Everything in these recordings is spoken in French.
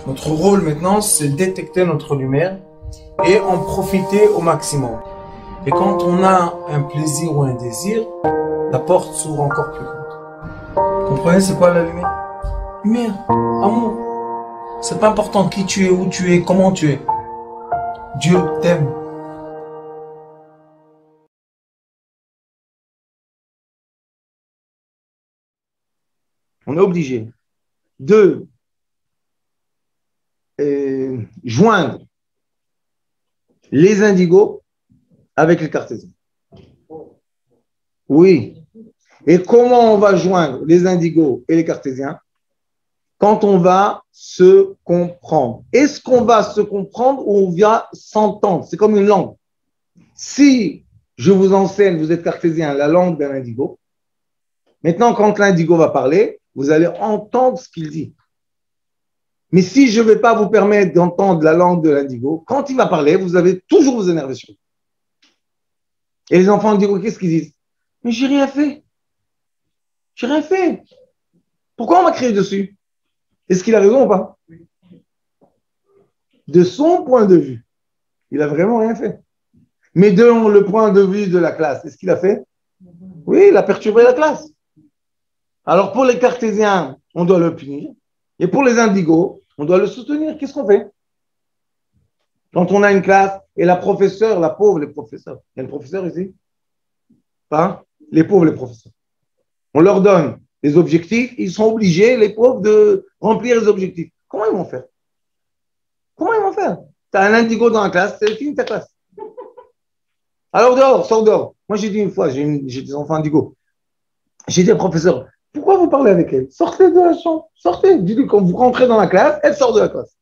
Notre rôle maintenant, c'est détecter notre lumière et en profiter au maximum. Et quand on a un plaisir ou un désir, la porte s'ouvre encore plus grande. Vous comprenez, c'est quoi la lumière? Lumière, amour. C'est pas important qui tu es, où tu es, comment tu es. Dieu t'aime. On est obligé de joindre les indigos avec les cartésiens. Oui. Et comment on va joindre les indigos et les cartésiens? Quand on va se comprendre. Est-ce qu'on va se comprendre ou on va s'entendre? C'est comme une langue. Si je vous enseigne, vous êtes cartésien, la langue d'un indigo, maintenant, quand l'indigo va parler, vous allez entendre ce qu'il dit. Mais si je ne vais pas vous permettre d'entendre la langue de l'indigo, quand il va parler, vous allez toujours vous énerver sur lui. Et les enfants indigo, qu'est-ce qu'ils disent? Mais j'ai rien fait. J'ai rien fait. Pourquoi on m'a crié dessus? Est-ce qu'il a raison ou pas? De son point de vue, il n'a vraiment rien fait. Mais de le point de vue de la classe, est-ce qu'il a fait? Oui, il a perturbé la classe. Alors pour les cartésiens, on doit le punir. Et pour les indigos, on doit le soutenir. Qu'est-ce qu'on fait? Quand on a une classe et la professeure, la pauvre, les professeurs. Il y a le professeur ici? Pas? Les pauvres, les professeurs. On leur donne les objectifs, ils sont obligés, les pauvres, de remplir les objectifs. Comment ils vont faire? Comment ils vont faire? Tu as un indigo dans la classe, c'est fini ta classe. Alors dehors, sors dehors. Moi, j'ai dit une fois, j'ai des enfants indigos. J'ai dit au professeur, pourquoi vous parlez avec elle? Sortez de la chambre, sortez. Dis-lui, quand vous rentrez dans la classe, elle sort de la classe.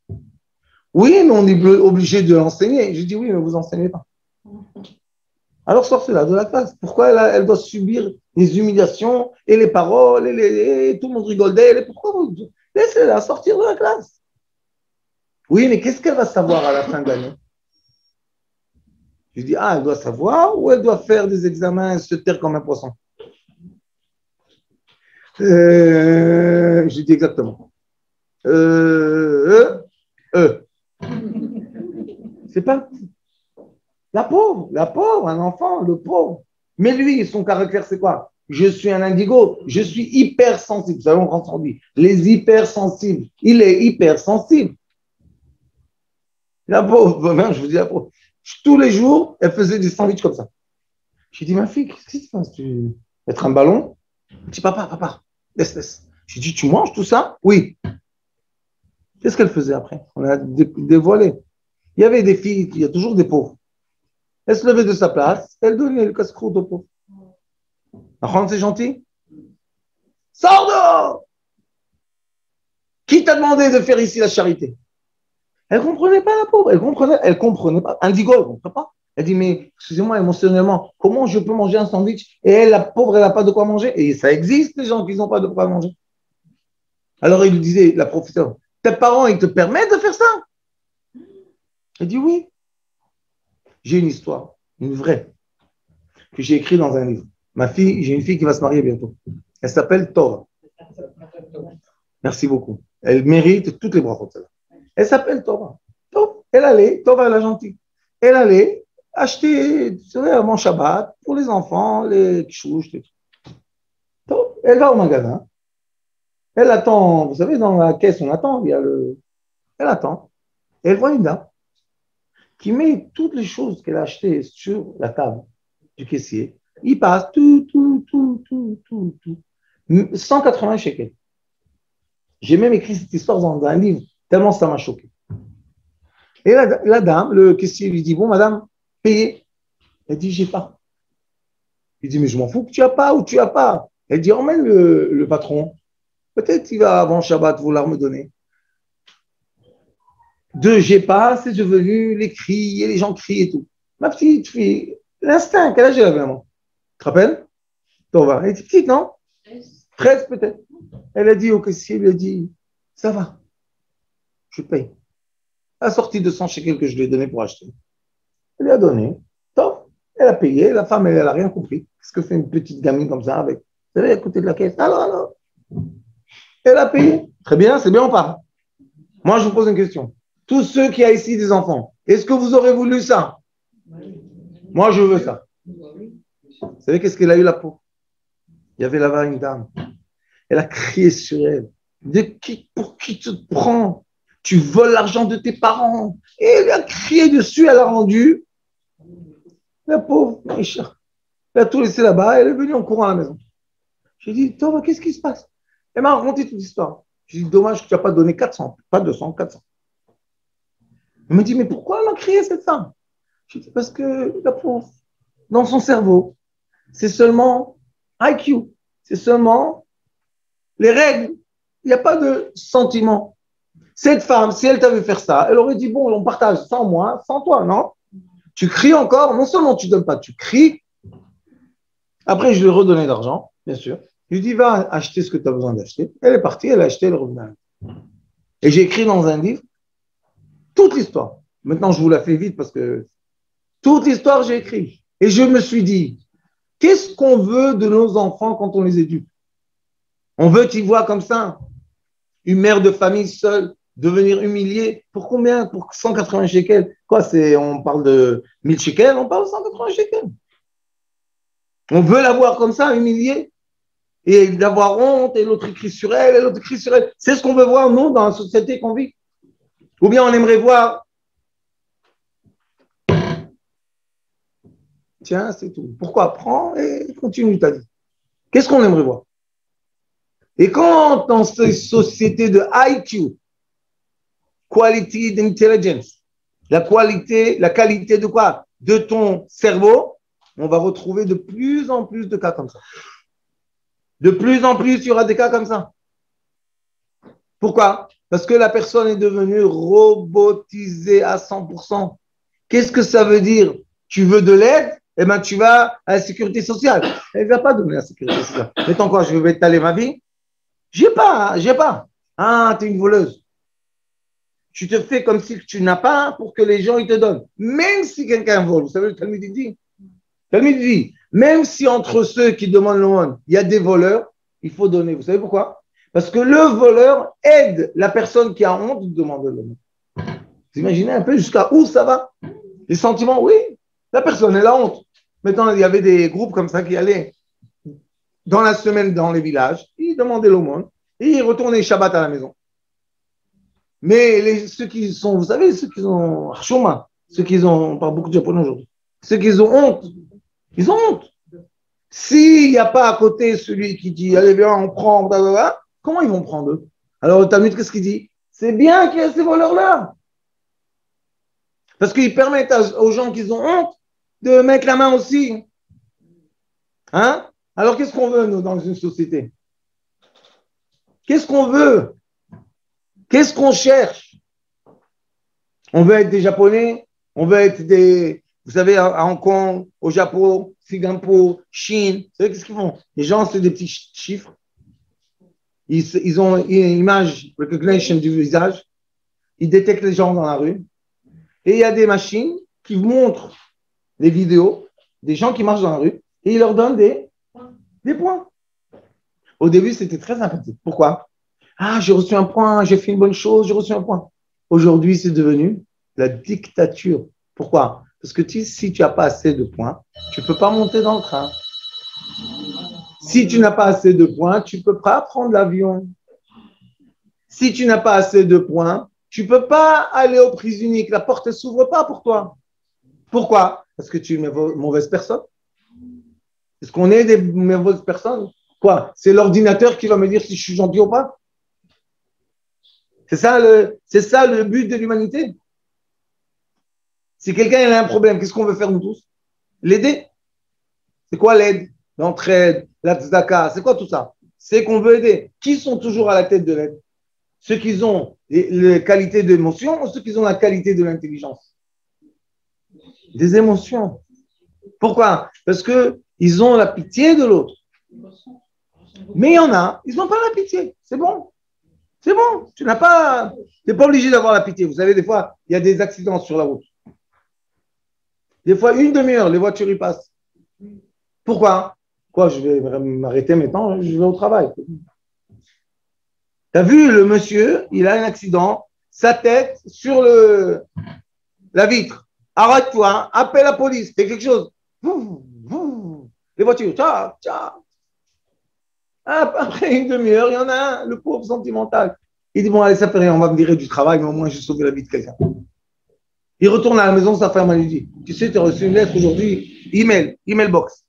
Oui, mais on est obligé de l'enseigner. J'ai dit, oui, mais vous enseignez pas. Alors sortez-la de la classe. Pourquoi elle doit subir les humiliations et les paroles et tout le monde rigole d'elle? Pourquoi vous laissez-la sortir de la classe? Oui, mais qu'est-ce qu'elle va savoir à la fin de l'année? Je dis, ah, elle doit savoir ou elle doit faire des examens et se taire comme un poisson? Je dis exactement. C'est pas la pauvre, un enfant, le pauvre. Mais lui, son caractère, c'est quoi? Je suis un indigo, je suis hypersensible. Vous savez, on rentre en dit, les hypersensibles. Il est hypersensible. La pauvre, je vous dis la pauvre. Tous les jours, elle faisait des sandwichs comme ça. J'ai dit, ma fille, qu'est-ce qui se passe? Tu être un ballon? Elle dit, papa, laisse. J'ai dit, tu manges tout ça? Oui. Qu'est-ce qu'elle faisait après? On a dévoilé. Il y avait des filles, il y a toujours des pauvres. Elle se levait de sa place, elle donnait le casse-croûte aux pauvres. C'est gentil? Sors dehors! Qui t'a demandé de faire ici la charité? Elle ne comprenait pas la pauvre, elle comprenait pas. Indigo, elle ne comprenait pas. Elle dit, mais excusez-moi, émotionnellement, comment je peux manger un sandwich et elle, la pauvre, elle n'a pas de quoi manger? Et ça existe, les gens qui n'ont pas de quoi manger. Alors il lui disait, la professeure, tes parents, ils te permettent de faire ça? Elle dit, oui. J'ai une histoire, une vraie, que j'ai écrite dans un livre. J'ai une fille qui va se marier bientôt. Elle s'appelle Tova. Merci beaucoup. Elle mérite toutes les brachot. Elle s'appelle Tova. Tova, elle est gentille. Elle allait acheter, tu sais, avant Shabbat, pour les enfants, les kishouches, les trucs. Elle va au magasin. Elle attend, vous savez, dans la caisse, on attend, elle attend. Et elle voit une dame qui met toutes les choses qu'elle a achetées sur la table du caissier. Il passe tout. 180 shekels. J'ai même écrit cette histoire dans un livre, tellement ça m'a choqué. Et la dame, le caissier lui dit, bon, madame, payez. Elle dit, j'ai pas. Il dit, mais je m'en fous que tu as pas ou tu as pas. Elle dit, emmène le patron. Peut-être il va avant Shabbat vouloir me donner. J'ai pas, c'est devenu les cris, et les gens crient et tout. Ma petite fille, l'instinct, quel âge elle avait, maman? Tu te rappelles? Elle était petite, non? 13 peut-être. Elle a dit au caissier, il a dit, ça va, je paye. Elle a sorti 200 shekels que je lui ai donné pour acheter. Elle lui a donné. Top. Elle a payé. La femme, elle n'a rien compris. Qu'est-ce que fait une petite gamine comme ça avec? Vous savez, à côté de la caisse. Alors. Elle a payé. Très bien, c'est bien, on part. Moi, je vous pose une question. Tous ceux qui ont ici des enfants, est-ce que vous aurez voulu ça? Moi, je veux ça. Vous savez qu'est-ce qu'elle a eu la peau? Il y avait là-bas une dame. Elle a crié sur elle. Pour qui tu te prends? Tu voles l'argent de tes parents. Et elle a crié dessus, elle a rendu. La pauvre, Maïcha. Elle a tout laissé là-bas, elle est venue en courant à la maison. J'ai dit, Thomas, qu'est-ce qui se passe? Elle m'a raconté toute l'histoire. J'ai dit, dommage que tu n'as pas donné 400, pas 200, 400. Elle me dit, mais pourquoi elle m'a crié cette femme? J'ai dit, parce que la pauvre, dans son cerveau, c'est seulement IQ, c'est seulement les règles. Il n'y a pas de sentiment. Cette femme, si elle t'avait fait ça, elle aurait dit, bon, on partage sans moi, sans toi, non? Tu cries encore, non seulement tu ne donnes pas, tu cries. Après, je lui ai redonné l'argent, bien sûr. Je lui ai dit, va acheter ce que tu as besoin d'acheter. Elle est partie, elle a acheté, elle est revenue. Et j'ai écrit dans un livre toute l'histoire. Maintenant, je vous la fais vite parce que toute l'histoire, j'ai écrit. Et je me suis dit, qu'est-ce qu'on veut de nos enfants quand on les éduque? On veut qu'ils voient comme ça une mère de famille seule devenir humiliée. Pour combien? Pour 180 shekels. Quoi, on parle de 1000 shekels, on parle de 180 shekels. On veut la voir comme ça, humiliée, et d'avoir honte, et l'autre crie sur elle, et l'autre crie sur elle. C'est ce qu'on veut voir, nous, dans la société qu'on vit. Ou bien on aimerait voir, tiens, c'est tout. Pourquoi? Prends et continue ta vie. Qu'est-ce qu'on aimerait voir? Et quand dans cette société de IQ, Quality d'Intelligence, la qualité de quoi? De ton cerveau, on va retrouver de plus en plus de cas comme ça. De plus en plus, il y aura des cas comme ça. Pourquoi? Parce que la personne est devenue robotisée à 100%. Qu'est-ce que ça veut dire? Tu veux de l'aide? Eh bien, tu vas à la sécurité sociale. Elle ne va pas donner la sécurité sociale. Mettons quoi, je vais étaler ma vie? J'ai pas. Ah, tu es une voleuse. Tu te fais comme si tu n'as pas pour que les gens ils te donnent. Même si quelqu'un vole, vous savez, le Talmud dit. Le Talmud dit, même si entre ceux qui demandent l'aumône, il y a des voleurs, il faut donner. Vous savez pourquoi? Parce que le voleur aide la personne qui a honte de demander l'aumône. Vous imaginez un peu jusqu'à où ça va? Les sentiments, oui. La personne, elle a honte. Maintenant, il y avait des groupes comme ça qui allaient dans la semaine dans les villages, ils demandaient l'aumône et ils retournaient Shabbat à la maison. Mais ceux qui sont, vous savez, ceux qui ont Harshoma, ceux qui ont, on parle beaucoup de japonais aujourd'hui, ceux qui ont honte, ils ont honte. S'il n'y a pas à côté celui qui dit, allez viens, on prend, blablabla, comment ils vont prendre eux? Alors le Talmud, qu'est-ce qu'il dit? C'est bien qu'il y ait ces voleurs-là. Parce qu'ils permettent aux gens qui ont honte de mettre la main aussi. Hein? Alors qu'est-ce qu'on veut, nous, dans une société? Qu'est-ce qu'on veut? Qu'est-ce qu'on cherche? On veut être des Japonais, on veut être des, vous savez, à Hong Kong, au Japon, Singapour, Chine. Vous savez qu'est-ce qu'ils font? Les gens, c'est des petits chiffres. Ils ont une image recognition du visage. Ils détectent les gens dans la rue. Et il y a des machines qui montrent des vidéos des gens qui marchent dans la rue et ils leur donnent des points. Au début, c'était très sympathique. Pourquoi? Ah, j'ai reçu un point, j'ai fait une bonne chose, j'ai reçu un point. Aujourd'hui, c'est devenu la dictature. Pourquoi? Parce que si tu n'as pas assez de points, tu ne peux pas monter dans le train. Si tu n'as pas assez de points, tu ne peux pas prendre l'avion. Si tu n'as pas assez de points, tu ne peux pas aller aux prises uniques. La porte ne s'ouvre pas pour toi. Pourquoi? Parce que tu es une mauvaise personne. Est-ce qu'on est des mauvaises personnes? Quoi? C'est l'ordinateur qui va me dire si je suis gentil ou pas? C'est ça le but de l'humanité. Si quelqu'un a un problème, qu'est-ce qu'on veut faire nous tous? L'aider. C'est quoi l'aide? L'entraide, la tzedaka, c'est quoi tout ça? C'est qu'on veut aider. Qui sont toujours à la tête de l'aide? Ceux qui ont les qualités d'émotion ou ceux qui ont la qualité de l'intelligence? Des émotions. Pourquoi? Parce qu'ils ont la pitié de l'autre. Mais il y en a, ils n'ont pas la pitié. C'est bon. C'est bon. Tu n'es pas obligé d'avoir la pitié. Vous savez, des fois, il y a des accidents sur la route. Des fois, une demi-heure, les voitures y passent. Pourquoi? Quoi, je vais m'arrêter maintenant, je vais au travail. Tu as vu, le monsieur, il a un accident, sa tête sur la vitre. Arrête-toi, appelle la police, fais quelque chose. Les voitures, tcha, tcha. Après une demi-heure, il y en a un, le pauvre sentimental. Il dit, bon, allez, ça fait rien, on va me virer du travail, mais au moins, j'ai sauvé la vie de quelqu'un. Il retourne à la maison, sa femme lui dit, tu sais, tu as reçu une lettre aujourd'hui, email box.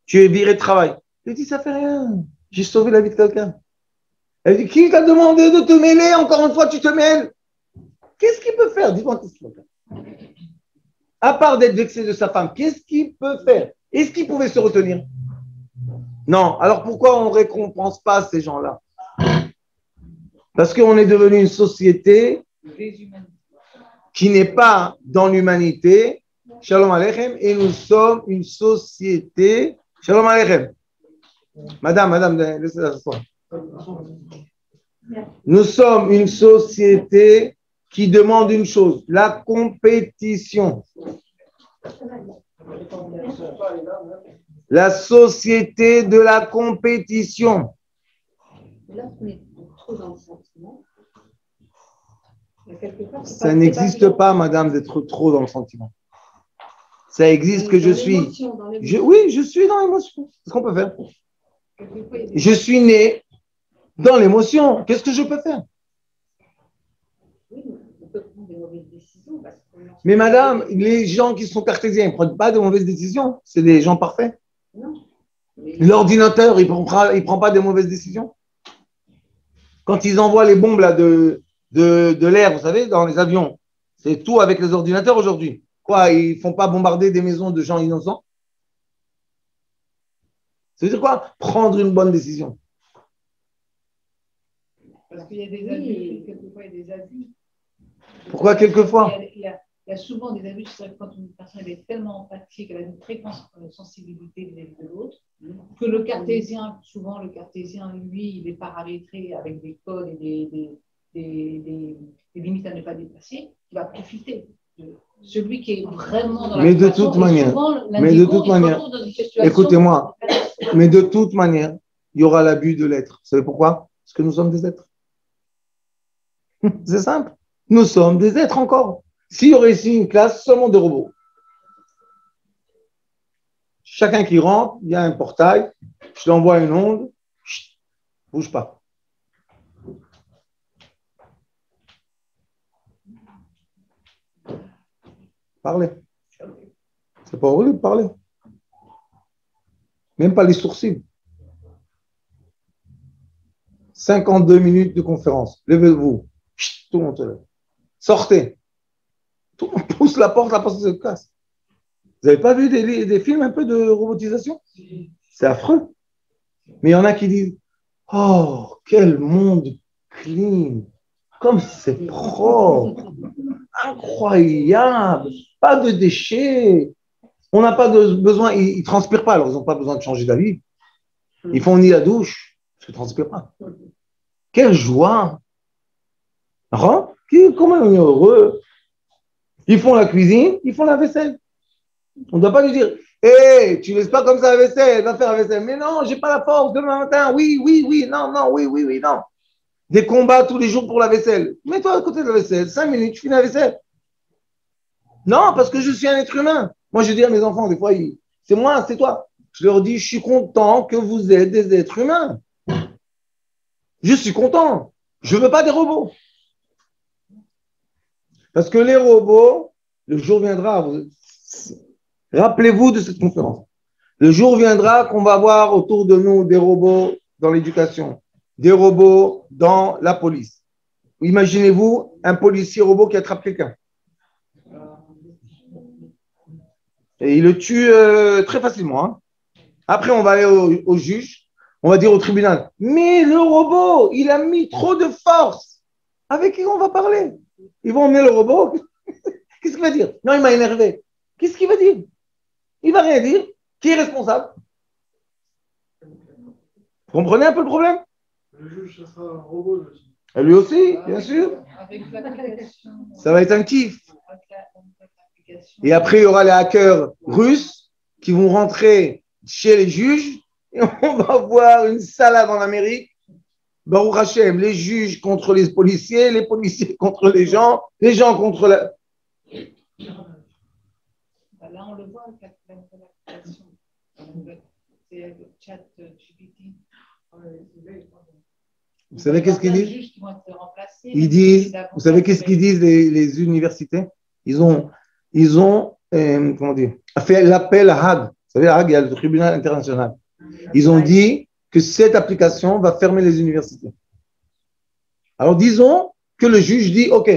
Tu es viré de travail. Il dit, ça fait rien, j'ai sauvé la vie de quelqu'un. Elle dit, qui t'a demandé de te mêler? Encore une fois, tu te mêles. Qu'est-ce qu'il peut faire? Dis-moi, qu'est-ce qu'il peut faire? À part d'être vexé de sa femme, qu'est-ce qu'il peut faire? Est-ce qu'il pouvait se retenir? Non. Alors pourquoi on ne récompense pas ces gens-là? Parce qu'on est devenu une société qui n'est pas dans l'humanité. Shalom Aleichem. Et nous sommes une société. Shalom Aleichem. Madame, laissez-la s'asseoir. Nous sommes une société qui demande une chose, la compétition. La société de la compétition. Ça n'existe pas, madame, d'être trop dans le sentiment. Ça existe que je suis. Oui, je suis dans l'émotion. Qu'est-ce qu'on peut faire? Je suis né dans l'émotion. Qu'est-ce que je peux faire? Mais madame, les gens qui sont cartésiens, ils ne prennent pas de mauvaises décisions. C'est des gens parfaits. L'ordinateur, il ne prend pas de mauvaises décisions. Quand ils envoient les bombes là, de l'air, vous savez, dans les avions, c'est tout avec les ordinateurs aujourd'hui. Quoi, ils ne font pas bombarder des maisons de gens innocents? Ça veut dire quoi? Prendre une bonne décision. Parce qu'il y a des abus, quelquefois il y a des abus. Pourquoi quelquefois? Il y a souvent des abus, c'est vrai que quand une personne est tellement empathique, elle a une très grande sensibilité vis-à-vis de l'autre, que le cartésien, souvent le cartésien, lui, il est paramétré avec des codes et des limites à ne pas dépasser, il va profiter de celui qui est vraiment dans la mais de toute manière, écoutez-moi, mais de toute manière, il y aura l'abus de l'être. Vous savez pourquoi? Parce que nous sommes des êtres. C'est simple. Nous sommes des êtres encore. S'il y aurait ici une classe seulement de robots, chacun qui rentre, il y a un portail, je l'envoie une onde, chut, bouge pas. Parlez. C'est pas horrible de parler. Même pas les sourcils. 52 minutes de conférence. Levez-vous. Chut, tout le monde se lève. Sortez. Tout le monde pousse la porte se casse. Vous n'avez pas vu des films un peu de robotisation? C'est affreux. Mais il y en a qui disent, oh, quel monde clean. Comme c'est propre. Incroyable. Pas de déchets. On n'a pas besoin, ils ne transpirent pas, alors ils n'ont pas besoin de changer d'avis. Ils font ni la douche, parce qu'ils ne transpirent pas. Quelle joie! Comment on est heureux? Ils font la cuisine, ils font la vaisselle. On ne doit pas lui dire, hé, tu ne laisses pas comme ça la vaisselle, va faire la vaisselle. Mais non, je n'ai pas la force, demain matin, oui, non, oui, non. Des combats tous les jours pour la vaisselle. Mets-toi à côté de la vaisselle, 5 minutes, tu finis la vaisselle. Non, parce que je suis un être humain. Moi, je dis à mes enfants, des fois, c'est moi, c'est toi. Je leur dis, je suis content que vous êtes des êtres humains. Je suis content. Je ne veux pas des robots. Parce que les robots, le jour viendra, rappelez-vous de cette conférence. Le jour viendra qu'on va voir autour de nous des robots dans l'éducation, des robots dans la police. Imaginez-vous un policier robot qui attrape quelqu'un. Et il le tue très facilement. Hein. Après, on va aller au juge. On va dire au tribunal, mais le robot, il a mis trop de force. Avec qui on va parler? Ils vont emmener le robot. Qu'est-ce qu'il va dire? Non, il m'a énervé. Qu'est-ce qu'il va dire? Il va rien dire. Qui est responsable? Vous comprenez un peu le problème? Le juge, ça sera un robot aussi. Et lui aussi, bien sûr. Ça va être un kiff. Et après, il y aura les hackers russes qui vont rentrer chez les juges et on va voir une salade en Amérique. Baruch Hashem, les juges contre les policiers contre les gens contre la... Là, on le voit, l'application. C'est le chat GPT. Vous savez qu'est-ce qu'ils disent? Juges qui vont être remplacés, Ils disent, vous savez qu'est-ce qu'ils disent les universités? Ils ont comment dire, fait l'appel à Hague. Vous savez, à Hague, il y a le tribunal international. Ils ont dit que cette application va fermer les universités. Alors, disons que le juge dit, OK,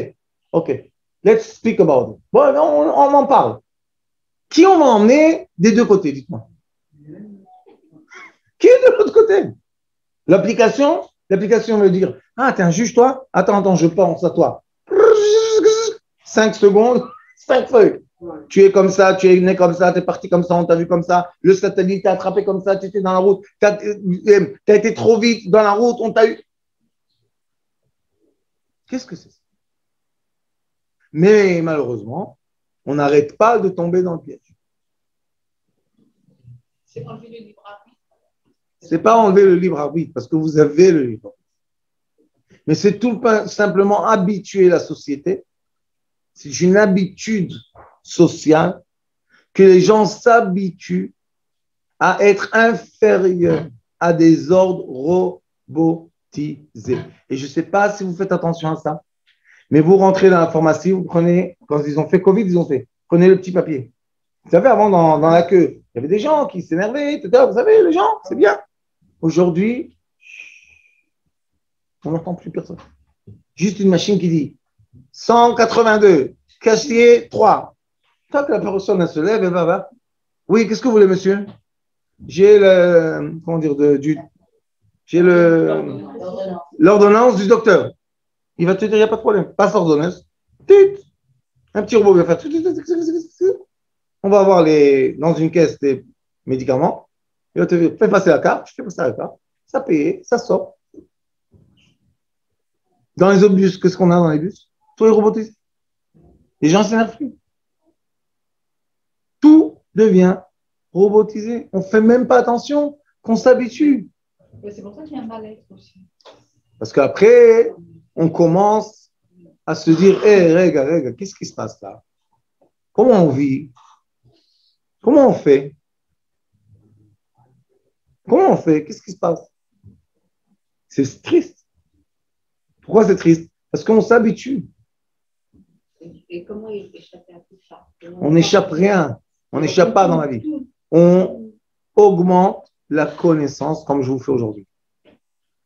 let's speak about it. Bon, on en parle. Qui on va emmener des deux côtés, dites-moi? Qui est de l'autre côté? L'application veut dire, ah, t'es un juge, toi? Attends, je pense à toi. 5 secondes, 5 feuilles. Tu es comme ça, tu es né comme ça, tu es parti comme ça, on t'a vu comme ça, le satellite t'a attrapé comme ça, tu étais dans la route, tu as été trop vite dans la route, on t'a eu. Qu'est-ce que c'est ça? Mais malheureusement, on n'arrête pas de tomber dans le piège. C'est enlever le libre arbitre. C'est pas enlever le libre arbitre, parce que vous avez le libre arbitre. Mais c'est tout simplement habituer la société. C'est une habitude sociale que les gens s'habituent à être inférieurs à des ordres robotisés. Et je ne sais pas si vous faites attention à ça, mais vous rentrez dans la pharmacie, vous prenez, quand ils ont fait Covid, prenez le petit papier. Vous savez, avant, dans la queue, il y avait des gens qui s'énervaient, etc. Vous savez, les gens, c'est bien. Aujourd'hui, on n'entend plus personne. Juste une machine qui dit 182, casier 3. Tant que la personne se lève, elle va. Oui, qu'est-ce que vous voulez, monsieur? J'ai le, comment dire, j'ai l'ordonnance du docteur. Il va te dire, il n'y a pas de problème. Passe l'ordonnance. Un petit robot va faire. On va avoir dans une caisse des médicaments. Il va te dire, fais passer la carte. Je fais passer la carte. Ça paye, ça sort. Dans les autres bus, qu'est-ce qu'on a dans les bus? Tout est robotisé. Les gens s'énervent plus. Tout devient robotisé. On ne fait même pas attention, qu'on s'habitue. C'est pour ça qu'il y a un mal-être aussi. Parce qu'après, on commence à se dire, hé, regarde, qu'est-ce qui se passe là? Comment on vit? Comment on fait? Qu'est-ce qui se passe? C'est triste. Pourquoi c'est triste? Parce qu'on s'habitue. Et comment échapper à tout ça? On n'échappe rien. On n'échappe pas dans la vie. On augmente la connaissance comme je vous fais aujourd'hui.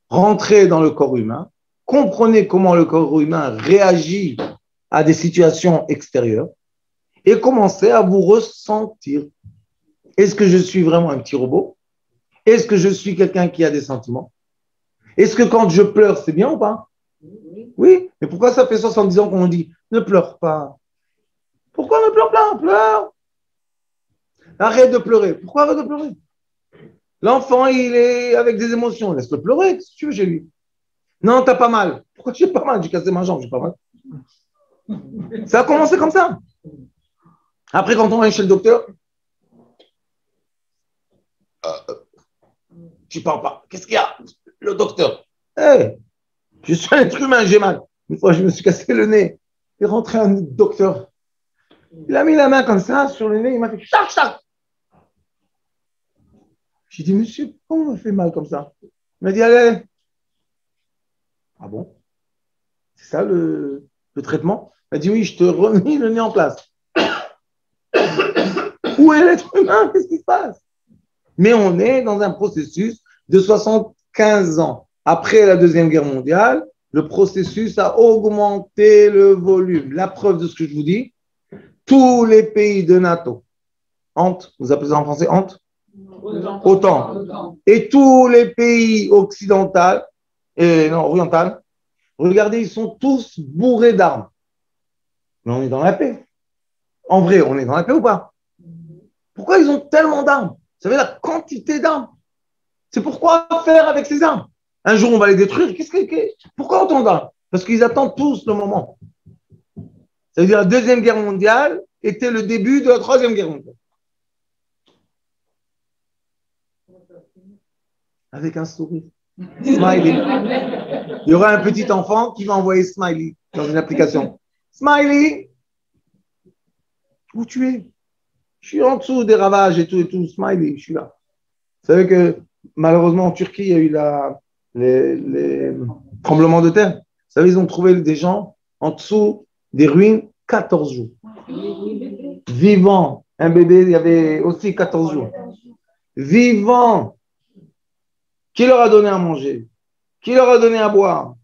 Rentrez dans le corps humain, comprenez comment le corps humain réagit à des situations extérieures et commencez à vous ressentir. Est-ce que je suis vraiment un petit robot? Est-ce que je suis quelqu'un qui a des sentiments? Est-ce que quand je pleure, c'est bien ou pas? Oui, mais pourquoi ça fait 70 ans qu'on dit ne pleure pas? Pourquoi ne pleure pas? Pleure. Arrête de pleurer. Pourquoi arrête de pleurer? L'enfant, il est avec des émotions. Laisse-le pleurer. Qu'est-ce que tu veux chez lui? Non, t'as pas mal. Pourquoi j'ai pas mal? J'ai cassé ma jambe, j'ai pas mal. Ça a commencé comme ça. Après, quand on va chez le docteur, tu parles pas. Qu'est-ce qu'il y a? Le docteur. Hey, je suis un être humain, j'ai mal. Une fois, je me suis cassé le nez. Il est rentré un docteur. Il a mis la main comme ça sur le nez, il m'a fait chac, chac. J'ai dit, monsieur, pourquoi on m'a fait mal comme ça? Il m'a dit, allez. Ah bon? C'est ça le traitement? Il m'a dit, oui, je te remis le nez en place. Où est l'être humain? Qu'est-ce qui se passe? Mais on est dans un processus de 75 ans. Après la Deuxième Guerre mondiale, le processus a augmenté le volume. La preuve de ce que je vous dis, tous les pays de NATO, HANT, vous appelez ça en français HANT? OTAN. Et tous les pays occidentaux, orientaux, regardez, ils sont tous bourrés d'armes. Mais on est dans la paix. En vrai, on est dans la paix ou pas? Pourquoi ils ont tellement d'armes? Vous savez la quantité d'armes? C'est pourquoi faire avec ces armes? Un jour, on va les détruire. Pourquoi autant d'armes? Parce qu'ils attendent tous le moment. Ça veut dire la Deuxième Guerre mondiale était le début de la Troisième Guerre mondiale. Avec un sourire. Smiley. Il y aura un petit enfant qui va envoyer Smiley dans une application. Smiley, où tu es? Je suis en dessous des ravages et tout, Smiley, je suis là. Vous savez que malheureusement en Turquie, il y a eu les tremblements de terre. Vous savez, ils ont trouvé des gens en dessous des ruines 14 jours. Vivant. Un bébé, il y avait aussi 14 jours. Vivant. Qui leur a donné à manger? Qui leur a donné à boire?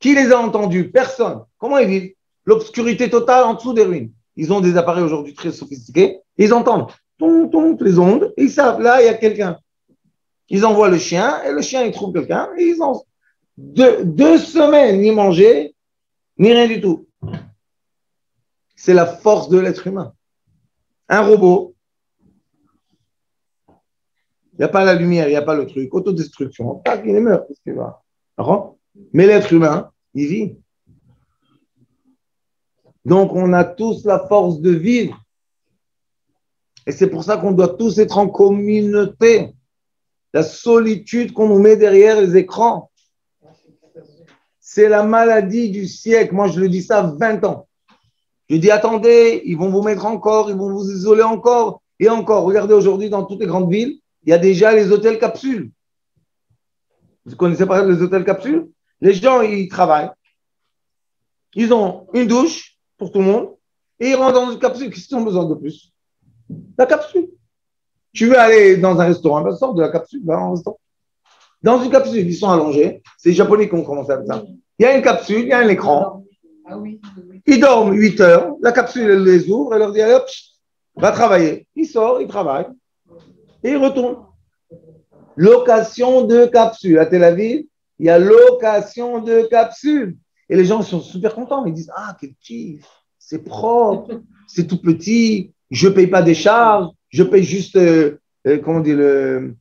Qui les a entendus? Personne. Comment ils vivent? L'obscurité totale en dessous des ruines. Ils ont des appareils aujourd'hui très sophistiqués. Ils entendent les ondes. Et ils savent, là, il y a quelqu'un. Ils envoient le chien et le chien, il trouve quelqu'un. Et ils ont 2 semaines ni manger, ni rien du tout. C'est la force de l'être humain. Un robot, il n'y a pas la lumière, il n'y a pas le truc, autodestruction. Tac, il est mort. Mais l'être humain, il vit. Donc, on a tous la force de vivre. Et c'est pour ça qu'on doit tous être en communauté. La solitude qu'on nous met derrière les écrans, c'est la maladie du siècle. Moi, je le dis ça 20 ans. Je dis, attendez, ils vont vous mettre encore, ils vont vous isoler encore et encore. Regardez aujourd'hui, dans toutes les grandes villes, il y a déjà les hôtels capsules. Vous connaissez pas les hôtels capsules? Les gens, ils travaillent. Ils ont une douche pour tout le monde et ils rentrent dans une capsule. Qu'est-ce qu'ils ont besoin de plus? La capsule. Tu veux aller dans un restaurant, ben sors de la capsule, va en restaurant. Dans une capsule, ils sont allongés. C'est les Japonais qui ont commencé à faire ça. Il y a une capsule, il y a un écran. Ils dorment 8 heures. La capsule, elle les ouvre. Elle leur dit, allez, hop, va travailler. Ils sortent, ils travaillent. Et ils retournent. Location de capsule. À Tel Aviv, il y a location de capsule. Et les gens sont super contents. Ils disent, ah, quel kiff. C'est propre. C'est tout petit. Je ne paye pas des charges. Je paye juste, comment on dit, le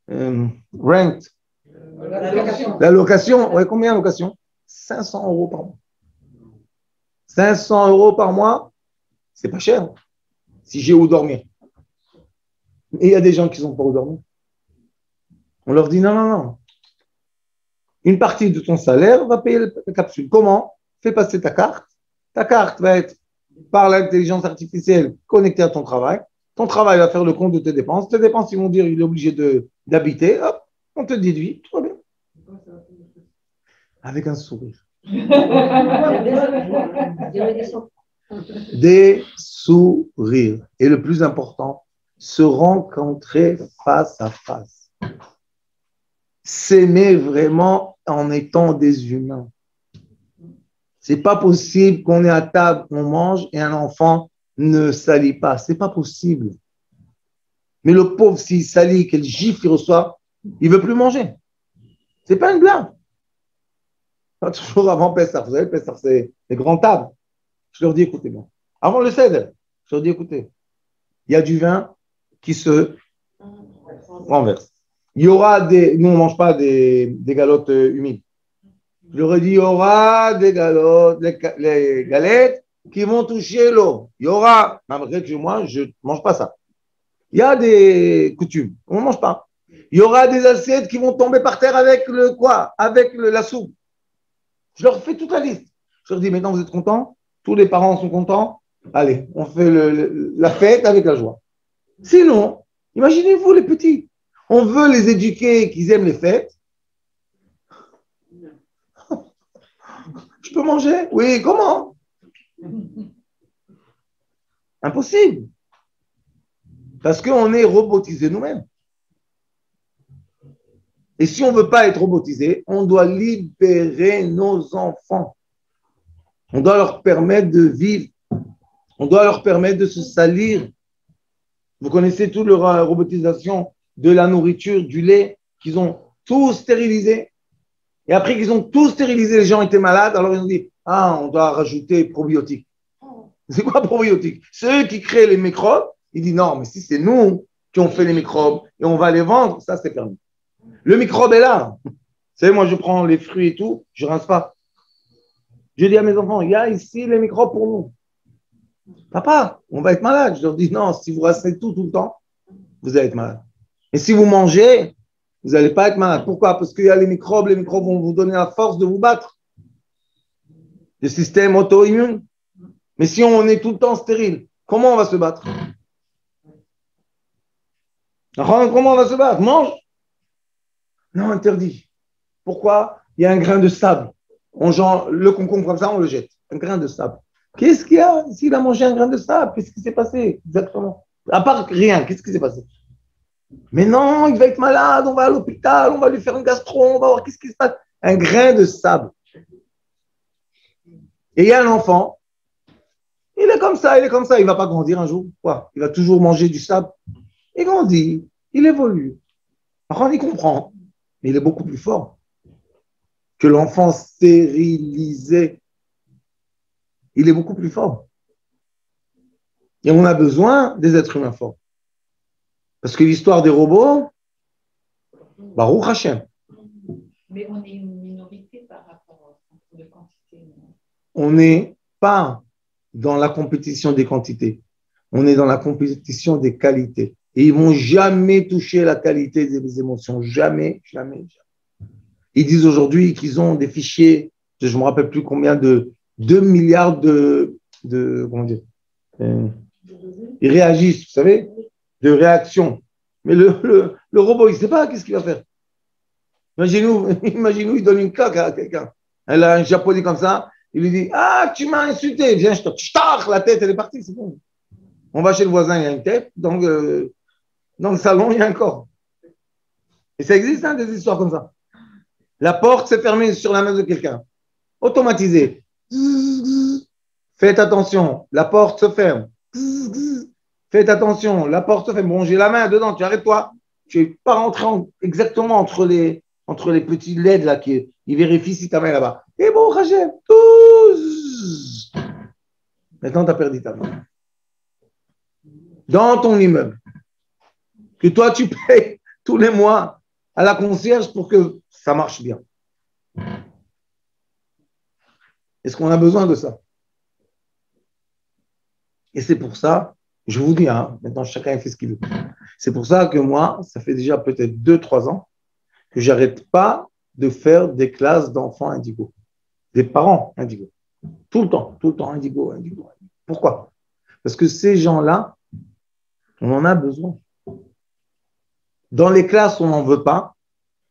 rent. La location. Ouais, combien la location? 500 € par mois. 500 € par mois, c'est pas cher. Si j'ai où dormir. Et il y a des gens qui sont pas où dormir. On leur dit non, non, non. Une partie de ton salaire va payer la capsule. Comment? Fais passer ta carte. Ta carte va être par l'intelligence artificielle connectée à ton travail. Ton travail va faire le compte de tes dépenses. Tes dépenses, ils vont dire il est obligé d'habiter. Hop, on te déduit. Tout va bien. Avec un sourire. Des sourires. Et le plus important, se rencontrer face à face. S'aimer vraiment en étant des humains. C'est pas possible qu'on est à table, on mange et un enfant ne salit pas. C'est pas possible. Mais le pauvre, s'il salit, quel gifle il reçoit, il veut plus manger. C'est pas une blague. Toujours avant Pessah. Vous savez, Pessah, c'est les grandes tables. Je leur dis, écoutez, bon. Avant le Seder, je leur dis, écoutez, il y a du vin qui se renverse. Il y aura des... Nous, on ne mange pas des galottes humides. Je leur ai dit, il y aura des galottes, les galettes qui vont toucher l'eau. Il y aura, malgré que moi, je ne mange pas ça. Il y a des coutumes. On ne mange pas. Il y aura des assiettes qui vont tomber par terre avec le quoi? Avec la soupe. Je leur fais toute la liste. Je leur dis, maintenant, vous êtes contents? Tous les parents sont contents? Allez, on fait la fête avec la joie. Sinon, imaginez-vous les petits. On veut les éduquer qu'ils aiment les fêtes. Je peux manger? Oui, comment? Impossible. Parce qu'on est robotisé nous-mêmes. Et si on ne veut pas être robotisé, on doit libérer nos enfants. On doit leur permettre de vivre. On doit leur permettre de se salir. Vous connaissez toute la robotisation de la nourriture, du lait, qu'ils ont tout stérilisé. Et après qu'ils ont tout stérilisé, les gens étaient malades, alors ils ont dit, ah, on doit rajouter probiotiques. C'est quoi probiotiques? C'est eux qui créent les microbes. Ils disent, non, mais si c'est nous qui ont fait les microbes et on va les vendre, ça c'est permis. Le microbe est là. Vous savez, moi je prends les fruits et tout, je ne rince pas. Je dis à mes enfants, il y a ici les microbes pour nous. Papa, on va être malade. Je leur dis, non, si vous rincez tout le temps, vous allez être malade. Et si vous mangez, vous n'allez pas être malade. Pourquoi? Parce qu'il y a les microbes vont vous donner la force de vous battre. Le système auto-immune. Mais si on est tout le temps stérile, comment on va se battre? Comment on va se battre? Mange? Non, interdit. Pourquoi? Il y a un grain de sable. Le concombre comme ça, on le jette. Un grain de sable. Qu'est-ce qu'il y a s'il a mangé un grain de sable? Qu'est-ce qui s'est passé? Exactement. À part rien, qu'est-ce qui s'est passé? Mais non, il va être malade, on va à l'hôpital, on va lui faire une gastro, on va voir qu'est-ce qui se passe. Un grain de sable. Et il y a un enfant, il est comme ça, il ne va pas grandir un jour. Quoi? Il va toujours manger du sable. Il grandit, il évolue. Alors on y comprend, mais il est beaucoup plus fort que l'enfant stérilisé. Il est beaucoup plus fort. Et on a besoin des êtres humains forts. Parce que l'histoire des robots, Baruch Hashem. Mais on est une minorité par rapport à la quantité. On n'est pas dans la compétition des quantités. On est dans la compétition des qualités. Et ils ne vont jamais toucher la qualité des émotions. Jamais, jamais, jamais. Ils disent aujourd'hui qu'ils ont des fichiers, je ne me rappelle plus combien, de 2 milliards de comment dire, ils réagissent, vous savez, de réactions. Mais le robot, il ne sait pas qu'est-ce qu'il va faire. Imaginez-vous, il donne une claque à quelqu'un. Elle a un japonais comme ça, il lui dit « Ah, tu m'as insulté, viens, je te la tête, elle est partie, c'est bon. » On va chez le voisin, il y a une tête, donc dans le salon, il y a un corps. Et ça existe, hein, des histoires comme ça. La porte s'est fermée sur la main de quelqu'un. Automatisé. Faites attention, la porte se ferme. Faites attention, la porte se ferme. Bon, j'ai la main dedans, tu arrêtes-toi. Tu n'es pas rentré exactement entre les petits LED là, ils vérifient si ta main est là-bas. Et bon, Rachem, maintenant, tu as perdu ta main. Dans ton immeuble, que toi, tu payes tous les mois à la concierge pour que ça marche bien. Est-ce qu'on a besoin de ça? Et c'est pour ça, je vous dis, hein, maintenant chacun fait ce qu'il veut. C'est pour ça que moi, ça fait déjà peut-être 2-3 ans que j'arrête pas de faire des classes d'enfants indigos, des parents indigos. Tout le temps, indigo. Pourquoi? Parce que ces gens-là, on en a besoin. Dans les classes, on n'en veut pas,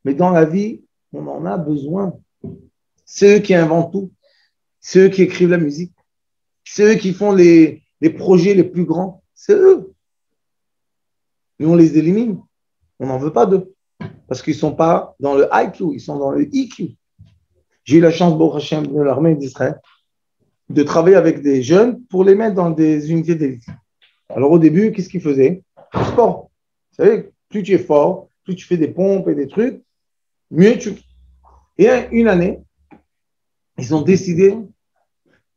mais dans la vie, on en a besoin. C'est eux qui inventent tout. C'est eux qui écrivent la musique. C'est eux qui font les projets les plus grands. C'est eux. Et on les élimine. On n'en veut pas d'eux. Parce qu'ils ne sont pas dans le IQ, ils sont dans le EQ. J'ai eu la chance, Baruch Hashem, de l'armée d'Israël, de travailler avec des jeunes pour les mettre dans des unités d'élite. Alors au début, qu'est-ce qu'ils faisaient? Sport. Vous savez, plus tu es fort, plus tu fais des pompes et des trucs, mieux tu... Et une année, ils ont décidé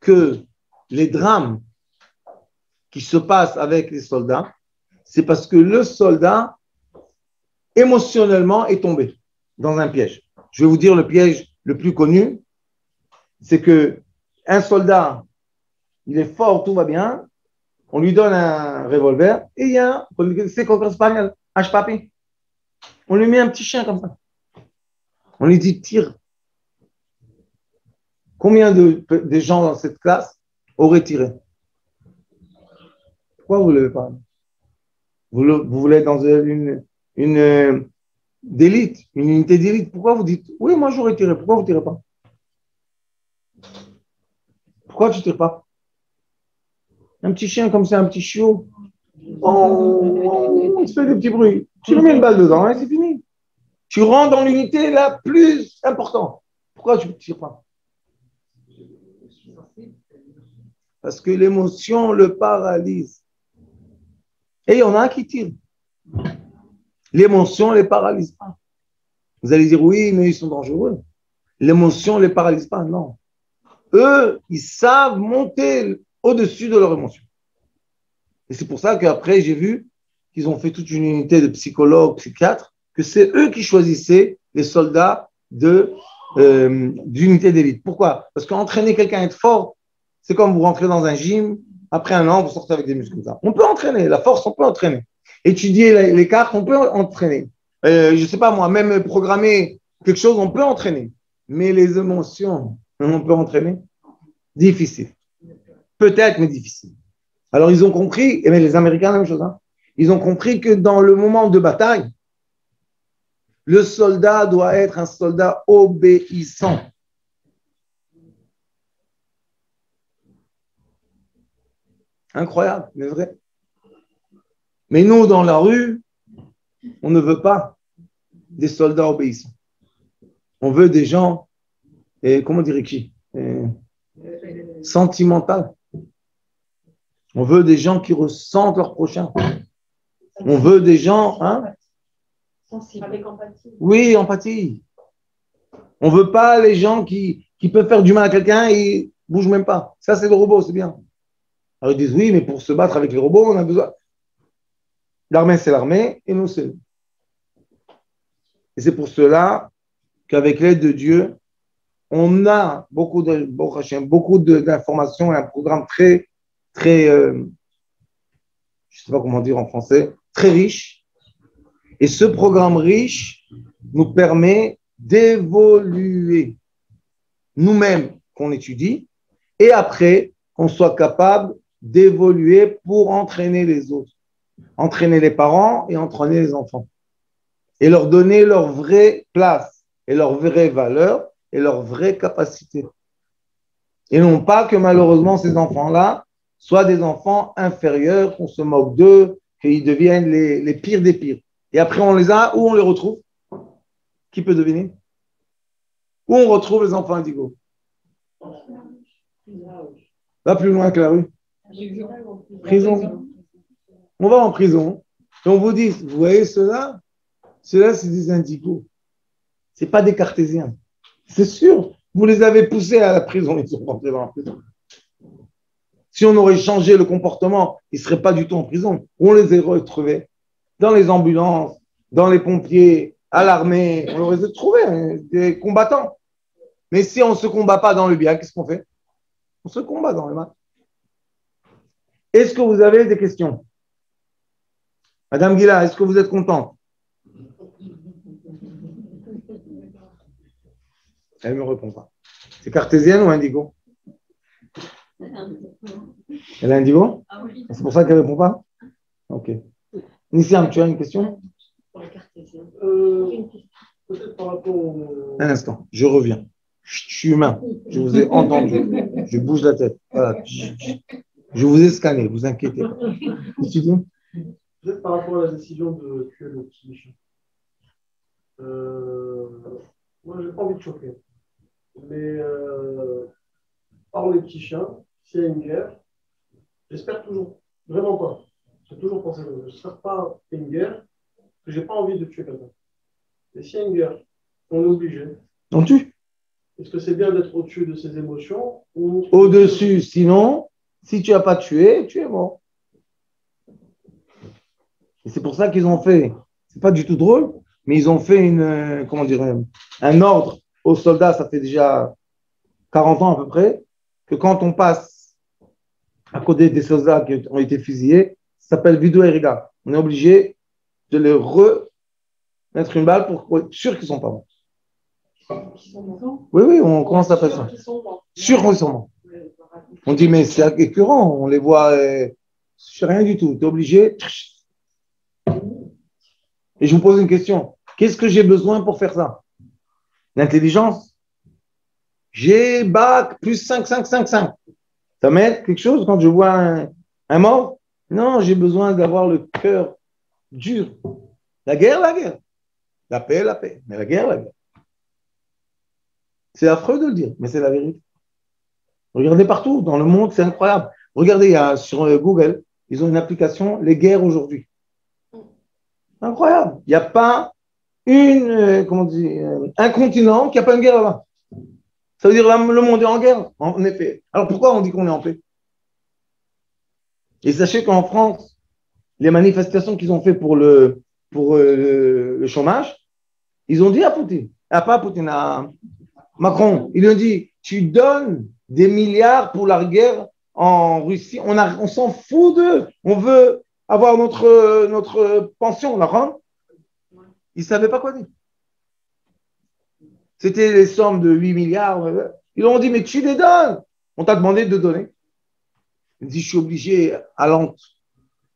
que les drames qui se passent avec les soldats, c'est parce que le soldat, émotionnellement, est tombé dans un piège. Je vais vous dire le piège le plus connu, c'est que un soldat, il est fort, tout va bien, on lui donne un revolver, et il y a, c'est qu'en espagnol, papi. On lui met un petit chien comme ça. On lui dit, tire. Combien de gens dans cette classe auraient tiré? Pourquoi vous ne le levez pas? Vous voulez être dans une d'élite, une unité d'élite. Pourquoi vous dites, oui, moi j'aurais tiré. Pourquoi vous ne tirez pas? Pourquoi tu ne tires pas? Un petit chien comme ça, un petit chiot. Oh, il se fait des petits bruits. Tu lui mets une balle dedans, hein, c'est fini. Tu rentres dans l'unité la plus importante. Pourquoi tu ne tires pas? Parce que l'émotion le paralyse. Et il y en a qui tirent. L'émotion ne les paralyse pas. Vous allez dire, oui, mais ils sont dangereux. L'émotion ne les paralyse pas, non. Eux, ils savent monter au-dessus de leur émotion. Et c'est pour ça qu'après, j'ai vu qu'ils ont fait toute une unité de psychologues, psychiatres, que c'est eux qui choisissaient les soldats d'unité d'élite. Pourquoi? Parce qu'entraîner quelqu'un à être fort, c'est comme vous rentrez dans un gym, après un an, vous sortez avec des muscles comme ça. On peut entraîner, la force, on peut entraîner. Étudier les cartes, on peut entraîner. Je ne sais pas moi, même programmer quelque chose, on peut entraîner. Mais les émotions, on peut entraîner? Difficile. Peut-être, mais difficile. Alors, ils ont compris, et bien les Américains, la même chose, hein, ils ont compris que dans le moment de bataille, le soldat doit être un soldat obéissant. Incroyable, mais vrai. Mais nous, dans la rue, on ne veut pas des soldats obéissants. On veut des gens, comment dire qui sentimental. On veut des gens qui ressentent leur prochain. On veut des gens, hein? Avec empathie. Oui, empathie. On ne veut pas les gens qui peuvent faire du mal à quelqu'un et ne bougent même pas. Ça, c'est le robot, c'est bien. Alors ils disent oui, mais pour se battre avec les robots, on a besoin. L'armée, c'est l'armée, et nous, c'est nous. Et c'est pour cela qu'avec l'aide de Dieu, on a beaucoup d'informations et un programme très, très, je ne sais pas comment dire en français, très riche. Et ce programme riche nous permet d'évoluer nous-mêmes qu'on étudie et après qu'on soit capable d'évoluer pour entraîner les autres, entraîner les parents et entraîner les enfants et leur donner leur vraie place et leur vraie valeur et leur vraie capacité. Et non pas que malheureusement ces enfants-là soient des enfants inférieurs, qu'on se moque d'eux, qu'ils deviennent les pires des pires. Et après on les a, où on les retrouve? Qui peut deviner? Où on retrouve les enfants indigos? Pas plus loin que la rue. Prison. On va en prison et on vous dit, vous voyez ceux-là, c'est des indigos. Ce n'est pas des cartésiens. C'est sûr, vous les avez poussés à la prison, ils sont rentrés dans la prison. Si on aurait changé le comportement, ils ne seraient pas du tout en prison. On les a retrouvés dans les ambulances, dans les pompiers, à l'armée. On les a trouvés, des combattants. Mais si on ne se combat pas dans le bien, qu'est-ce qu'on fait? On se combat dans le mal. Est-ce que vous avez des questions? Madame Guilla, est-ce que vous êtes contente? Elle ne me répond pas. C'est cartésienne ou indigo? Elle est indigo? Ah oui. C'est pour ça qu'elle ne répond pas? Ok. Nissiam, tu as une question? Pour les cartésiens. Peut-être par rapport au... Un instant, je reviens. Je suis humain. Je vous ai entendu. Je bouge la tête. Voilà. Je vous ai scanné, vous inquiétez pas. Qu'est-ce que tu dis? Peut-être par rapport à la décision de tuer le petit méchant. Moi, je n'ai pas envie de choquer. Mais par les petits chiens, s'il y a une guerre, j'espère toujours, vraiment pas. J'ai toujours pensé que je n'espère pas qu'il y ait une guerre, que je n'ai pas envie de tuer quelqu'un. Mais s'il y a une guerre, on est obligé. On tue. Est-ce que c'est bien d'être au-dessus de ses émotions ou... Au-dessus, sinon, si tu n'as pas tué, tu es mort. Et c'est pour ça qu'ils ont fait, c'est pas du tout drôle, mais ils ont fait un ordre aux soldats, ça fait déjà 40 ans à peu près, que quand on passe à côté des soldats qui ont été fusillés, ça s'appelle vidéo eriga. On est obligé de les remettre une balle pour être sûr qu'ils ne sont pas morts. Oui, comment ça s'appelle ça? Sûr qu'ils sont morts. On dit, mais c'est écœurant, on les voit, c'est rien du tout. Tu es obligé. Et je vous pose une question. Qu'est-ce que j'ai besoin pour faire ça? L'intelligence. J'ai bac plus 5, 5, 5, 5. Ça m'aide quelque chose quand je vois un mort? Non, j'ai besoin d'avoir le cœur dur. La guerre, la guerre. La paix, la paix. Mais la guerre, la guerre. C'est affreux de le dire, mais c'est la vérité. Regardez partout, dans le monde, c'est incroyable. Regardez, sur Google, ils ont une application, les guerres aujourd'hui. Incroyable. Il n'y a pas un continent qui n'a pas une guerre là-bas. Ça veut dire que le monde est en guerre, en effet. Alors pourquoi on dit qu'on est en paix? Et sachez qu'en France, les manifestations qu'ils ont fait pour le chômage, ils ont dit à Poutine, pas à Poutine, à Macron, ils lui ont dit, tu donnes des milliards pour la guerre en Russie, on s'en fout d'eux, on veut avoir notre pension, la rend. Ils ne savaient pas quoi dire. C'était les sommes de 8 milliards. Ils leur ont dit, mais tu les donnes. On t'a demandé de donner. Il dit, je suis obligé à Lente.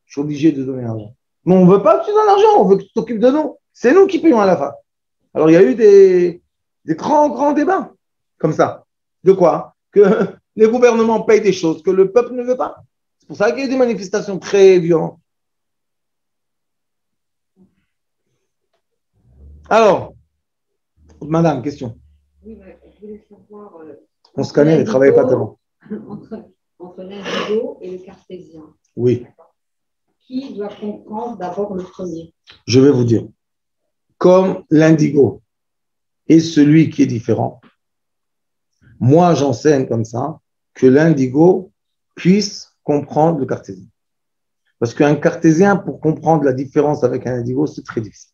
Je suis obligé de donner l'argent. Mais on ne veut pas que tu donnes l'argent, on veut que tu t'occupes de nous. C'est nous qui payons à la fin. Alors, il y a eu des grands débats comme ça. De quoi? Que les gouvernements payent des choses que le peuple ne veut pas. C'est pour ça qu'il y a eu des manifestations très violentes. Alors, madame, question. Oui, je voulais savoir. On se connaît, il ne travaillait pas tellement. Entre l'indigo et le cartésien. Oui. Qui doit comprendre d'abord le premier? Je vais vous dire. Comme l'indigo est celui qui est différent, moi j'enseigne comme ça que l'indigo puisse comprendre le cartésien. Parce qu'un cartésien, pour comprendre la différence avec un indigo, c'est très difficile.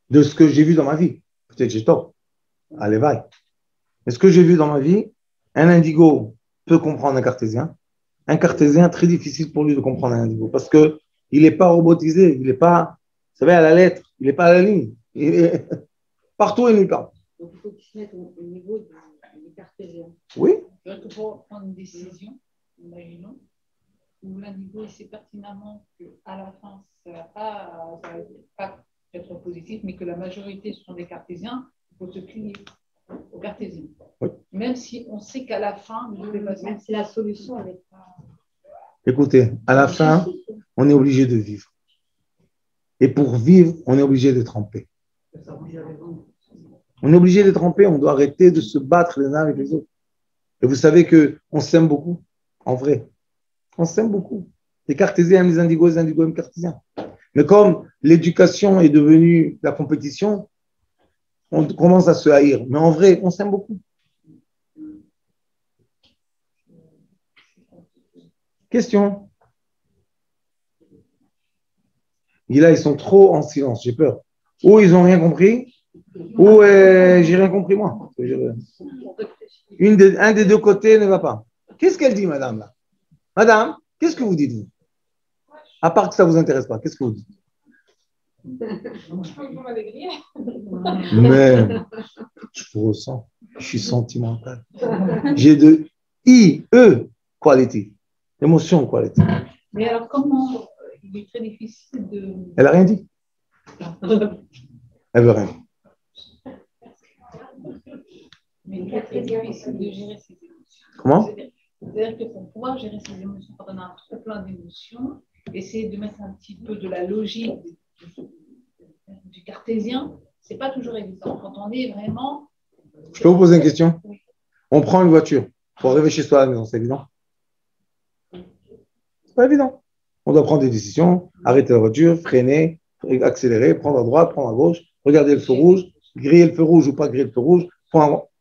De ce que j'ai vu dans ma vie. Peut-être j'ai tort. Allez, vaille. Mais ce que j'ai vu dans ma vie, un indigo peut comprendre un cartésien. Un cartésien, très difficile pour lui de comprendre un indigo. Parce qu'il n'est pas robotisé. Il n'est pas, vous savez, à la lettre. Il n'est pas à la ligne. Il est partout et nulle part. Donc, il faut qu'il se mette au niveau du cartésien. Oui. Pour prendre une décision, imaginons, où l'indigo sait pertinemment qu'à la fin, ça ne va pas être positif, mais que la majorité seront des cartésiens, il faut se plier aux cartésiens. Oui. Même si on sait qu'à la fin, Même si la solution n'est pas. Écoutez, à la fin, on est obligé de vivre. Et pour vivre, on est obligé d'être en paix. On est obligé d'être en paix, on doit arrêter de se battre les uns avec les autres. Et vous savez qu'on s'aime beaucoup, en vrai. On s'aime beaucoup. Les cartésiens aiment les indigos aiment les cartésiens. Mais comme l'éducation est devenue la compétition, on commence à se haïr. Mais en vrai, on s'aime beaucoup. Question. Et là, ils sont trop en silence, j'ai peur. Ou ils n'ont rien compris, ou j'ai rien compris moi. Un des deux côtés ne va pas. Qu'est-ce qu'elle dit, madame, là? Madame, qu'est-ce que vous dites, vous? À part que ça ne vous intéresse pas, qu'est-ce que vous dites? Mais je vous ressens, je suis sentimental. J'ai de I-E quality, émotion quality. Mais alors, comment il est très difficile de. Elle n'a rien dit. Elle veut rien. Mais il est très difficile de gérer ses émotions. Comment? C'est-à-dire que pour pouvoir gérer ses émotions, quand on a trop plein d'émotions, essayer de mettre un petit peu de la logique du cartésien, c'est pas toujours évident. Quand on est vraiment. Je peux vous poser une question? Oui. On prend une voiture pour arriver chez soi à la maison, c'est évident? C'est pas évident. On doit prendre des décisions, arrêter la voiture, freiner, accélérer, prendre à droite, prendre à gauche, regarder le feu rouge, griller le feu rouge ou pas griller le feu rouge.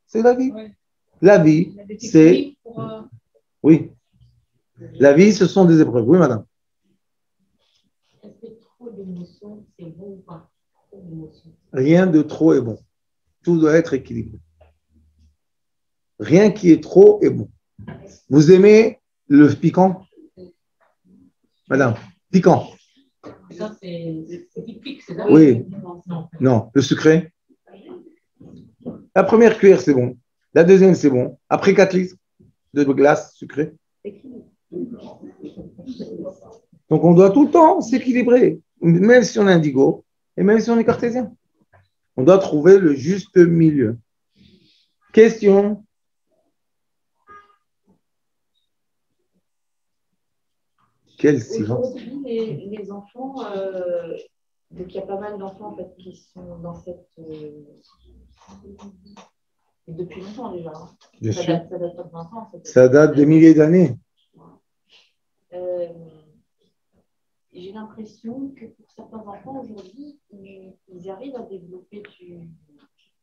C'est la vie. Ouais. La vie, c'est. Oui. La vie, ce sont des épreuves. Oui, madame. Est-ce que trop d'émotions, c'est bon ou pas? Trop d'émotions. Rien de trop est bon. Tout doit être équilibré. Rien qui est trop est bon. Vous aimez le piquant? Madame, piquant. Ça, c'est typique, c'est ça? Oui. Non. Non, le sucré. La première cuillère, c'est bon. La deuxième, c'est bon. Après 4 litres de glace sucrée. Donc, on doit tout le temps s'équilibrer, même si on est indigo et même si on est cartésien. On doit trouver le juste milieu. Question. Quel silence. Aujourd'hui, les enfants, donc il y a pas mal d'enfants en fait, qui sont dans cette. Depuis longtemps déjà. Hein. Bien Ça sûr. date pas de 20 ans. Ça date des milliers d'années. J'ai l'impression que pour certains enfants aujourd'hui, ils arrivent à développer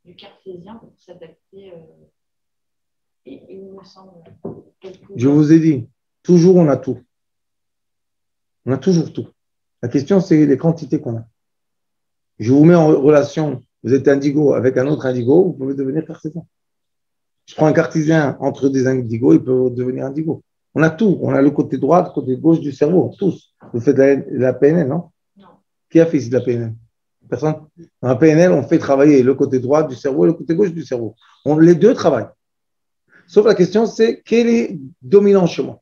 du cartésien pour s'adapter. Et il me semble. Je vous ai dit, toujours on a tout. On a toujours tout. La question, c'est les quantités qu'on a. Je vous mets en relation, vous êtes indigo avec un autre indigo, vous pouvez devenir cartésien. Je prends un cartésien entre des indigos, il peut devenir indigo. On a tout. On a le côté droit, le côté gauche du cerveau, tous. Vous faites de la PNL, non? Non. Qui a fait ici de la PNL? Personne. Dans un PNL, on fait travailler le côté droit du cerveau et le côté gauche du cerveau. Les deux travaillent. Sauf la question, c'est quel est dominant chez moi?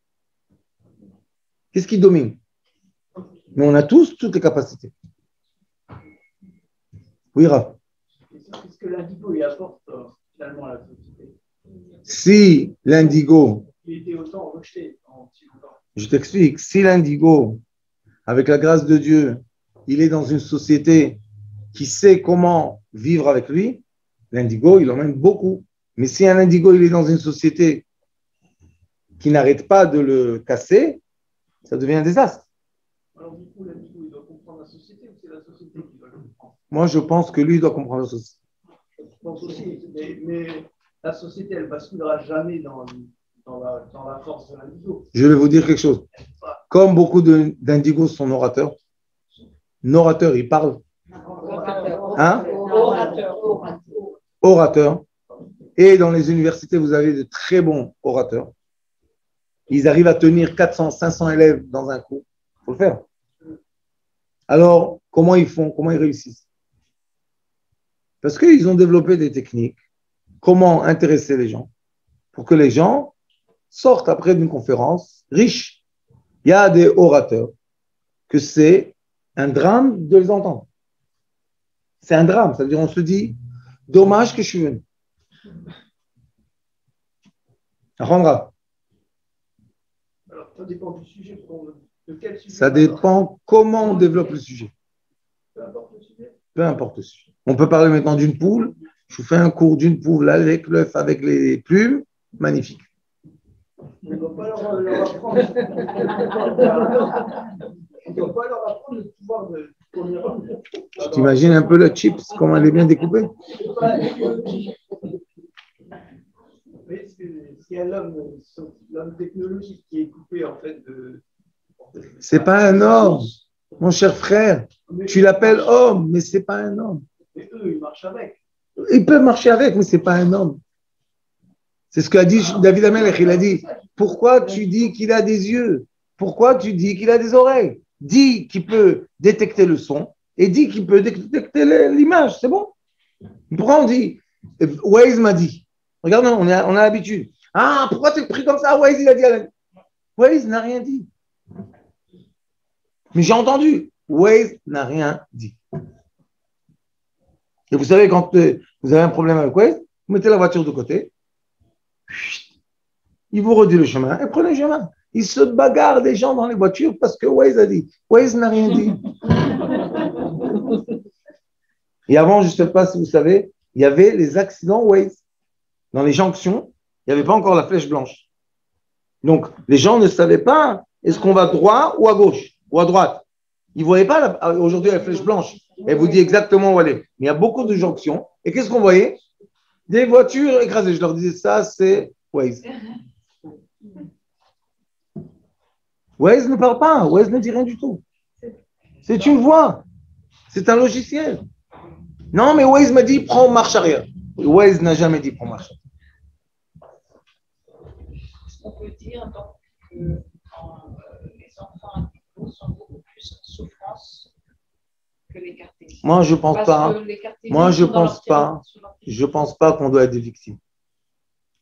Qu'est-ce qui domine? Mais on a tous toutes les capacités. Oui, Raph. Qu'est-ce que l'indigo y apporte finalement à la société? Si l'indigo, Il était autant rejeté en si longtemps. je t'explique, si l'indigo, avec la grâce de Dieu, il est dans une société qui sait comment vivre avec lui, l'indigo, il emmène beaucoup. Mais si un indigo, il est dans une société qui n'arrête pas de le casser, ça devient un désastre. Alors du coup, l'indigo, il doit comprendre la société ou c'est la société qui doit le comprendre? Moi, je pense que lui, il doit comprendre la société. Je pense aussi, mais la société, elle ne basculera jamais dans la force de l'indigo. Je vais vous dire quelque chose. Comme beaucoup d'indigos sont orateurs, ils parlent. Hein? Orateurs. Et dans les universités, vous avez de très bons orateurs. Ils arrivent à tenir 400, 500 élèves dans un cours. Il faut le faire. Alors, comment ils font? Comment ils réussissent? Parce qu'ils ont développé des techniques. Comment intéresser les gens pour que les gens sortent après d'une conférence riche. Il y a des orateurs que c'est un drame de les entendre. C'est un drame. C'est-à-dire, on se dit, dommage que je suis venu. Alors, ça dépend du sujet. De quel sujet? Ça dépend comment on développe le sujet. Peu importe le sujet. Peu importe le sujet. On peut parler maintenant d'une poule. Je vous fais un cours d'une poule avec l'œuf, avec les plumes. Magnifique. On ne doit pas leur apprendre. On ne doit pas leur apprendre le pouvoir de premier homme. Tu t'imagines un peu le chips, comment elle est bien découpée? Mais est-ce qu'il y a l'homme technologique qui est coupé en fait de. C'est pas un homme, mon cher frère. Tu l'appelles homme, mais c'est pas un homme. Mais eux, ils marchent avec. Ils peuvent marcher avec, mais c'est pas un homme. C'est ce qu'a dit David Amelech. Il a dit, pourquoi tu dis qu'il a des yeux? Pourquoi tu dis qu'il a des oreilles? Dis qu'il peut détecter le son et dis qu'il peut détecter l'image. C'est bon. Pourquoi on dit, Waze m'a dit. Regarde, on a l'habitude. Ah, pourquoi tu es pris comme ça? Waze, il a dit. Waze n'a rien dit. Mais j'ai entendu. Waze n'a rien dit. Et vous savez, quand vous avez un problème avec Waze, vous mettez la voiture de côté. Il vous redit le chemin et prenez le chemin. Ils se bagarrent des gens dans les voitures parce que Waze a dit. Waze n'a rien dit. Et avant, je ne sais pas si vous savez, il y avait les accidents Waze. Dans les jonctions, il n'y avait pas encore la flèche blanche. Donc, les gens ne savaient pas est-ce qu'on va droit ou à gauche ou à droite. Ils ne voyaient pas aujourd'hui la flèche blanche. Elle vous dit exactement où aller. Mais il y a beaucoup de jonctions. Et qu'est-ce qu'on voyait? Des voitures écrasées. Je leur disais, ça, c'est Waze. Waze ne parle pas. Waze ne dit rien du tout. C'est une voix. C'est un logiciel. Non, mais Waze m'a dit, prends marche arrière. Waze n'a jamais dit, prends marche arrière. Est-ce qu'on peut dire donc, que les enfants indigos sont beaucoup plus en souffrance que les cartésiens? Moi, je pense pas. Moi, je pense pas. Je pense pas qu'on doit être des victimes.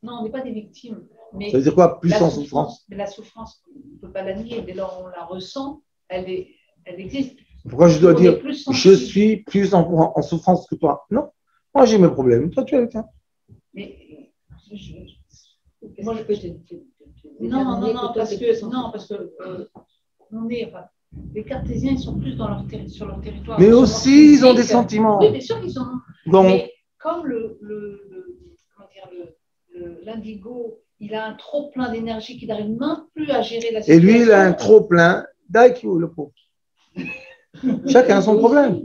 Non, on n'est pas des victimes. Mais ça veut dire quoi? Plus en souffrance? Mais la souffrance, on ne peut pas la nier. Dès lors on la ressent, elle existe. Pourquoi je dois dire je suis plus en souffrance que toi? Non. Moi, j'ai mes problèmes. Toi, tu as les tiens. Mais moi, je peux te. Non, parce que on est. Enfin, les cartésiens, ils sont plus dans sur leur territoire. Mais aussi, ils ont des sentiments. Oui, bien sûr qu'ils ont. Donc, mais comme l'indigo, il a un trop plein d'énergie qu'il n'arrive même plus à gérer la situation. Et lui, il a un trop plein d'IQ, le pauvre. Chacun a son problème.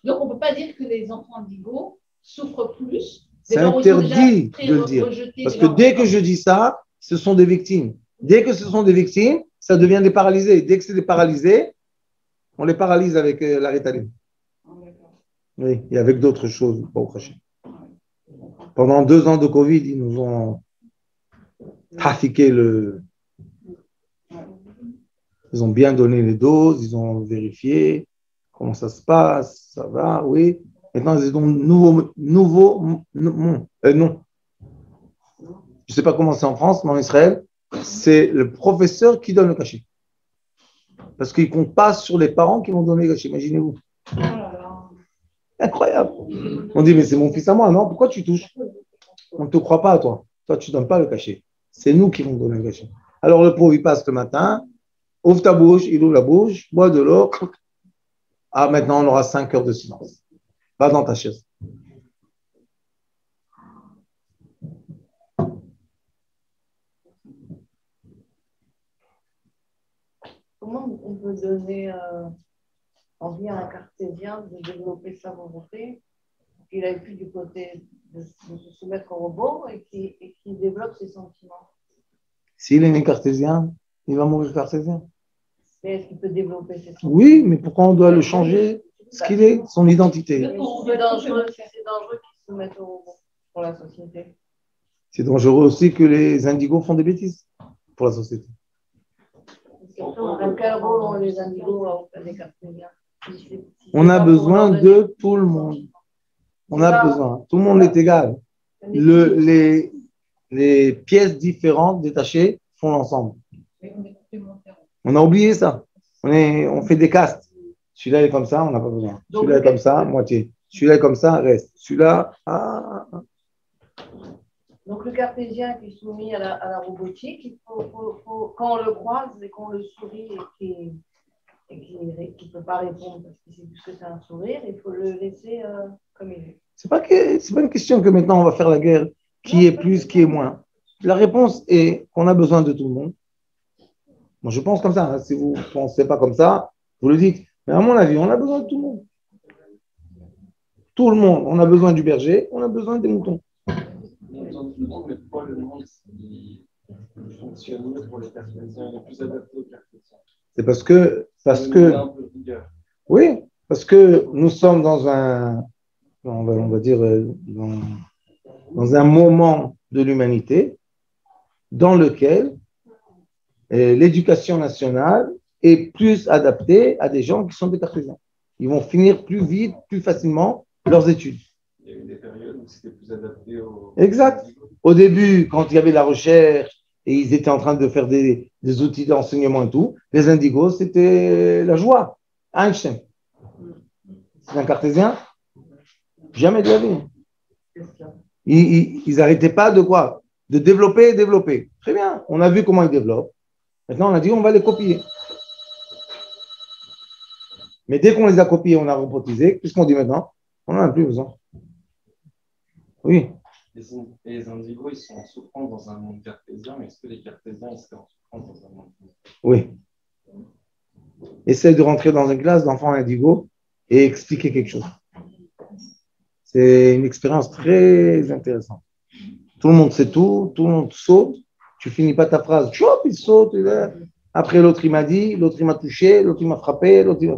Donc, on ne peut pas dire que les enfants indigos souffrent plus. C'est interdit de le dire. Parce que dès que je dis ça, ce sont des victimes. Dès que ce sont des victimes, ça devient des paralysés. Dès que c'est des paralysés, on les paralyse avec la Ritaline. Oui, et avec d'autres choses. Pendant 2 ans de Covid, ils nous ont trafiqué Ils ont bien donné les doses, ils ont vérifié. comment ça se passe, ça va, oui. Maintenant, ils ont non. Je ne sais pas comment c'est en France, mais en Israël, c'est le professeur qui donne le cachet. Parce qu'il ne compte pas sur les parents qui vont donner le cachet, imaginez-vous. Oh là là. Incroyable. On dit, mais c'est mon fils à moi, non? Pourquoi tu touches? On ne te croit pas à toi. Toi, tu ne donnes pas le cachet. C'est nous qui vont donner le cachet. Alors, le pauvre, il passe le matin, ouvre ta bouche, il ouvre la bouche, boit de l'eau. Ah, maintenant, on aura 5 heures de silence. Va dans ta chaise. Comment on peut donner envie à un cartésien de développer sa volonté, qu'il aille plus du côté de se soumettre au robot et qu'il développe ses sentiments? S'il est né cartésien, il va mourir cartésien. Mais est-ce qu'il peut développer ses sentiments? Oui, mais pourquoi on doit le changer? Ce qu'il est, son identité. C'est dangereux qu'il se soumette au robot pour la société. C'est dangereux aussi que les indigos font des bêtises pour la société. Quel rôle ont les indigos auprès des cartésiens? On a besoin de tout le monde. On a besoin. Tout le monde est égal. Les pièces différentes, détachées, font l'ensemble. On a oublié ça. On fait des castes. Celui-là est comme ça, on n'a pas besoin. Celui-là est comme ça, moitié. Celui-là est comme ça, reste. Celui-là, Donc le cartésien qui est soumis à la robotique, quand on le croise et qu'on le sourit et qu'il ne peut pas répondre parce qu'il sait plus que c'est un sourire, il faut le laisser comme il est. c'est pas une question que maintenant on va faire la guerre. Qui est plus, qui est moins. La réponse est qu'on a besoin de tout le monde. Moi, je pense comme ça. Hein. Si vous ne pensez pas comme ça, vous le dites. Mais à mon avis, on a besoin de tout le monde. Tout le monde. On a besoin du berger, on a besoin des moutons. Mais pourquoi le monde fonctionne mieux pour les cartésiens, il est plus adapté aux cartésiens? C'est parce que oui, parce que nous sommes dans on va dire, dans un moment de l'humanité dans lequel l'éducation nationale est plus adaptée à des gens qui sont des cartésiens. Ils vont finir plus vite, plus facilement leurs études. Il y a eu des périodes où c'était plus adapté aux... Exact. Au début, quand il y avait la recherche et ils étaient en train de faire des outils d'enseignement et tout, les indigos, c'était la joie. Einstein. C'est un cartésien? Jamais de la vie. Ils n'arrêtaient pas de quoi? De développer. Très bien. On a vu comment ils développent. Maintenant, on a dit on va les copier. Mais dès qu'on les a copiés, on a robotisé. Qu'est-ce qu'on dit maintenant? On n'en a plus besoin. Oui. Les indigos, ils sont en souffrance dans un monde cartésien, mais est-ce que les cartésiens, ils seraient en souffrance dans un monde? Oui. Essaye de rentrer dans une classe d'enfants indigos et expliquer quelque chose. C'est une expérience très intéressante. Tout le monde sait tout le monde saute. Tu finis pas ta phrase, chop, il saute. Après, l'autre, il m'a dit, l'autre, il m'a touché, l'autre, il m'a frappé, l'autre, il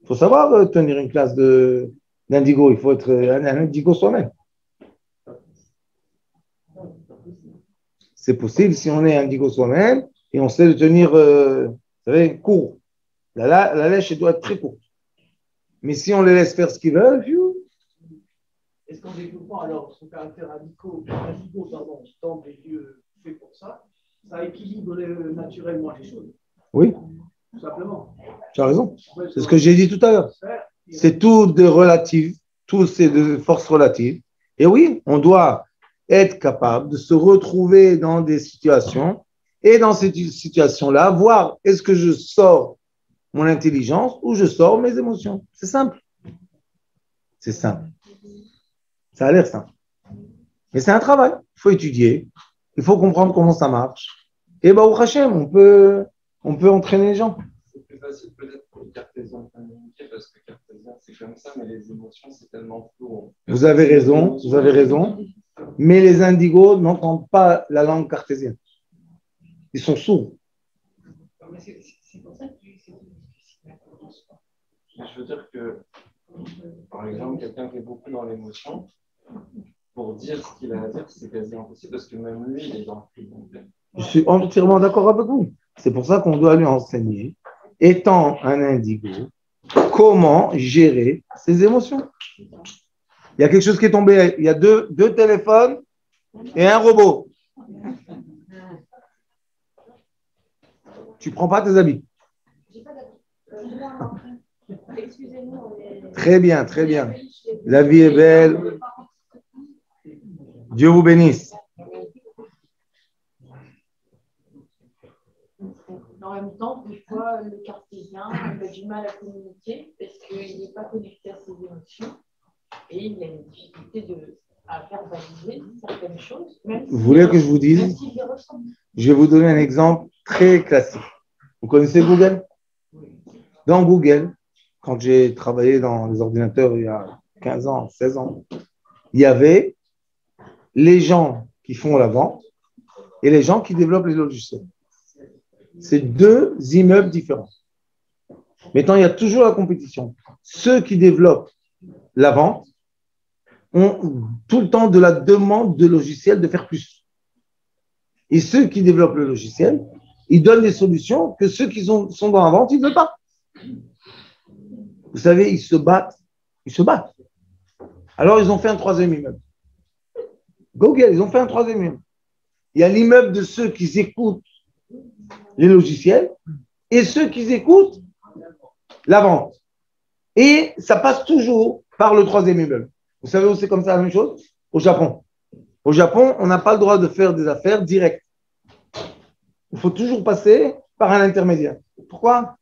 faut savoir tenir une classe d'indigo. Il faut être un indigo soi-même. C'est possible si on est indigo soi-même et on sait le tenir, vous savez, court. La lèche, elle doit être très courte. Mais si on les laisse faire ce qu'ils veulent, est-ce qu'en développant alors son caractère indigo dans des lieux faits pour ça, ça équilibre naturellement les choses? Oui. Tout simplement. Tu as raison. C'est ce que j'ai dit tout à l'heure. C'est tout de relatif, tout c'est de force relative. Et oui, on doit être capable de se retrouver dans des situations et dans ces situations-là, voir est-ce que je sors mon intelligence ou je sors mes émotions. C'est simple. C'est simple. Ça a l'air simple. Mais c'est un travail. Il faut étudier. Il faut comprendre comment ça marche. Et au Hachem, on peut entraîner les gens. C'est plus facile peut-être pour les cartésiens de communiquer parce que cartésien, c'est comme ça, mais les émotions, c'est tellement flou. Vous avez raison. Mais les indigos n'entendent pas la langue cartésienne. Ils sont sourds. C'est pour ça que c'est difficile. Je veux dire que, par exemple, quelqu'un qui est beaucoup dans l'émotion, pour dire ce qu'il a à dire, c'est quasi impossible parce que même lui, il est dans le flux complet. Je suis entièrement d'accord avec vous. C'est pour ça qu'on doit lui enseigner étant un indigo, comment gérer ses émotions? Il y a quelque chose qui est tombé. Il y a deux téléphones et un robot. Tu prends pas tes habits. Excusez-moi. Très bien, très bien. La vie est belle. Dieu vous bénisse. En même temps, des fois, le cartésien il a du mal à communiquer parce qu'il n'est pas connecté à ses émotions et il a une difficulté à verbaliser certaines choses. Vous voulez que je vous dise? Je vais vous donner un exemple très classique. Vous connaissez Google? Dans Google, quand j'ai travaillé dans les ordinateurs il y a 15 ans, 16 ans, il y avait les gens qui font la vente et les gens qui développent les logiciels. C'est deux immeubles différents. Maintenant, il y a toujours la compétition. Ceux qui développent la vente ont tout le temps de la demande de logiciels de faire plus. Et ceux qui développent le logiciel, ils donnent des solutions que ceux qui sont dans la vente, ils ne veulent pas. Vous savez, ils se battent. Ils se battent. Alors, ils ont fait un troisième immeuble. Google, ils ont fait un troisième immeuble. Il y a l'immeuble de ceux qui écoutent les logiciels et ceux qui écoutent la vente. Et ça passe toujours par le troisième immeuble. Vous savez où c'est comme ça la même chose? Au Japon. Au Japon, on n'a pas le droit de faire des affaires directes. Il faut toujours passer par un intermédiaire. Pourquoi?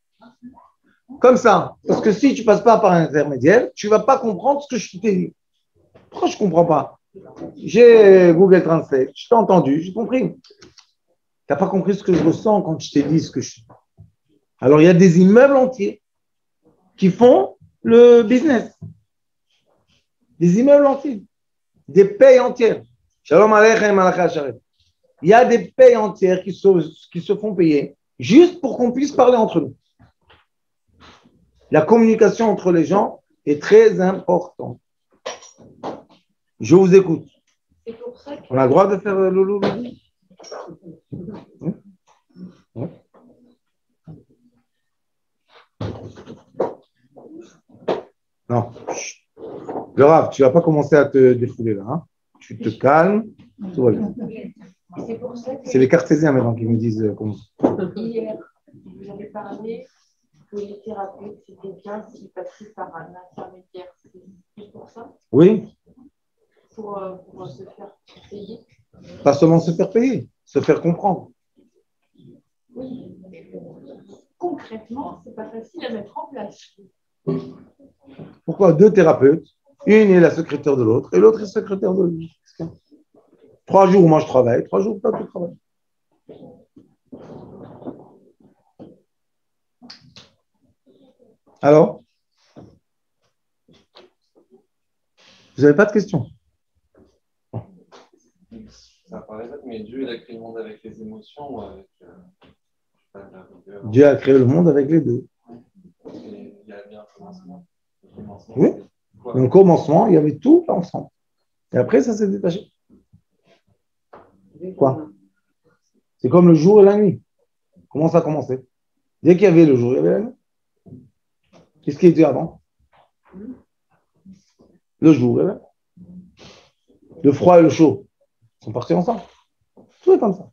Comme ça. Parce que si tu ne passes pas par un intermédiaire, tu ne vas pas comprendre ce que je t'ai dit. Pourquoi je ne comprends pas? J'ai Google Translate, je t'ai entendu, j'ai compris. Tu n'as pas compris ce que je ressens quand je t'ai dit ce que je suis. Alors, il y a des immeubles entiers qui font le business. Des immeubles entiers. Des payes entières. Shalom Aleichem Malacha Sharef. Il y a des payes entières qui se font payer juste pour qu'on puisse parler entre nous. La communication entre les gens est très importante. Je vous écoute. On a le droit de faire loulou. Non. Le Rav, tu ne vas pas commencer à te défouler là. Hein. Tu te calmes. Tout va bien. C'est les cartésiens maintenant qui me disent comment. Hier, vous avez parlé que les thérapeutes, c'était bien s'ils passaient par un intermédiaire. C'est pour ça? Oui. Pour se faire payer. Pas seulement se faire payer, se faire comprendre. Oui. Concrètement, ce n'est pas facile à mettre en place. Pourquoi deux thérapeutes? Une est la secrétaire de l'autre et l'autre est secrétaire de l'autre. 3 jours, moi je travaille, 3 jours, toi tu travailles. Alors? Vous n'avez pas de questions? Ça paraît bête, mais Dieu il a créé le monde avec les émotions ou avec la rigueur. Dieu a créé le monde avec les deux. Et il y a bien un commencement. Oui. Dans le commencement, il y avait tout ensemble. Et après, ça s'est détaché. Quoi? C'est comme le jour et la nuit. Comment ça a commencé? Dès qu'il y avait le jour, il y avait la nuit. Qu'est-ce qui était avant? Le jour et la nuit. Le froid et le chaud sont partis ensemble. Tout est comme ça.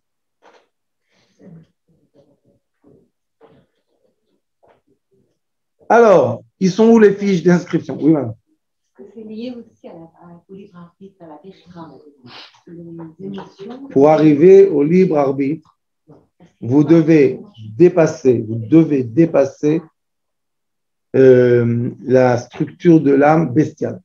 Alors, ils sont où les fiches d'inscription? Oui, madame. C'est lié aussi au libre arbitre, à la déchéance. Les émotions. Pour arriver au libre arbitre, vous devez dépasser la structure de l'âme bestiale.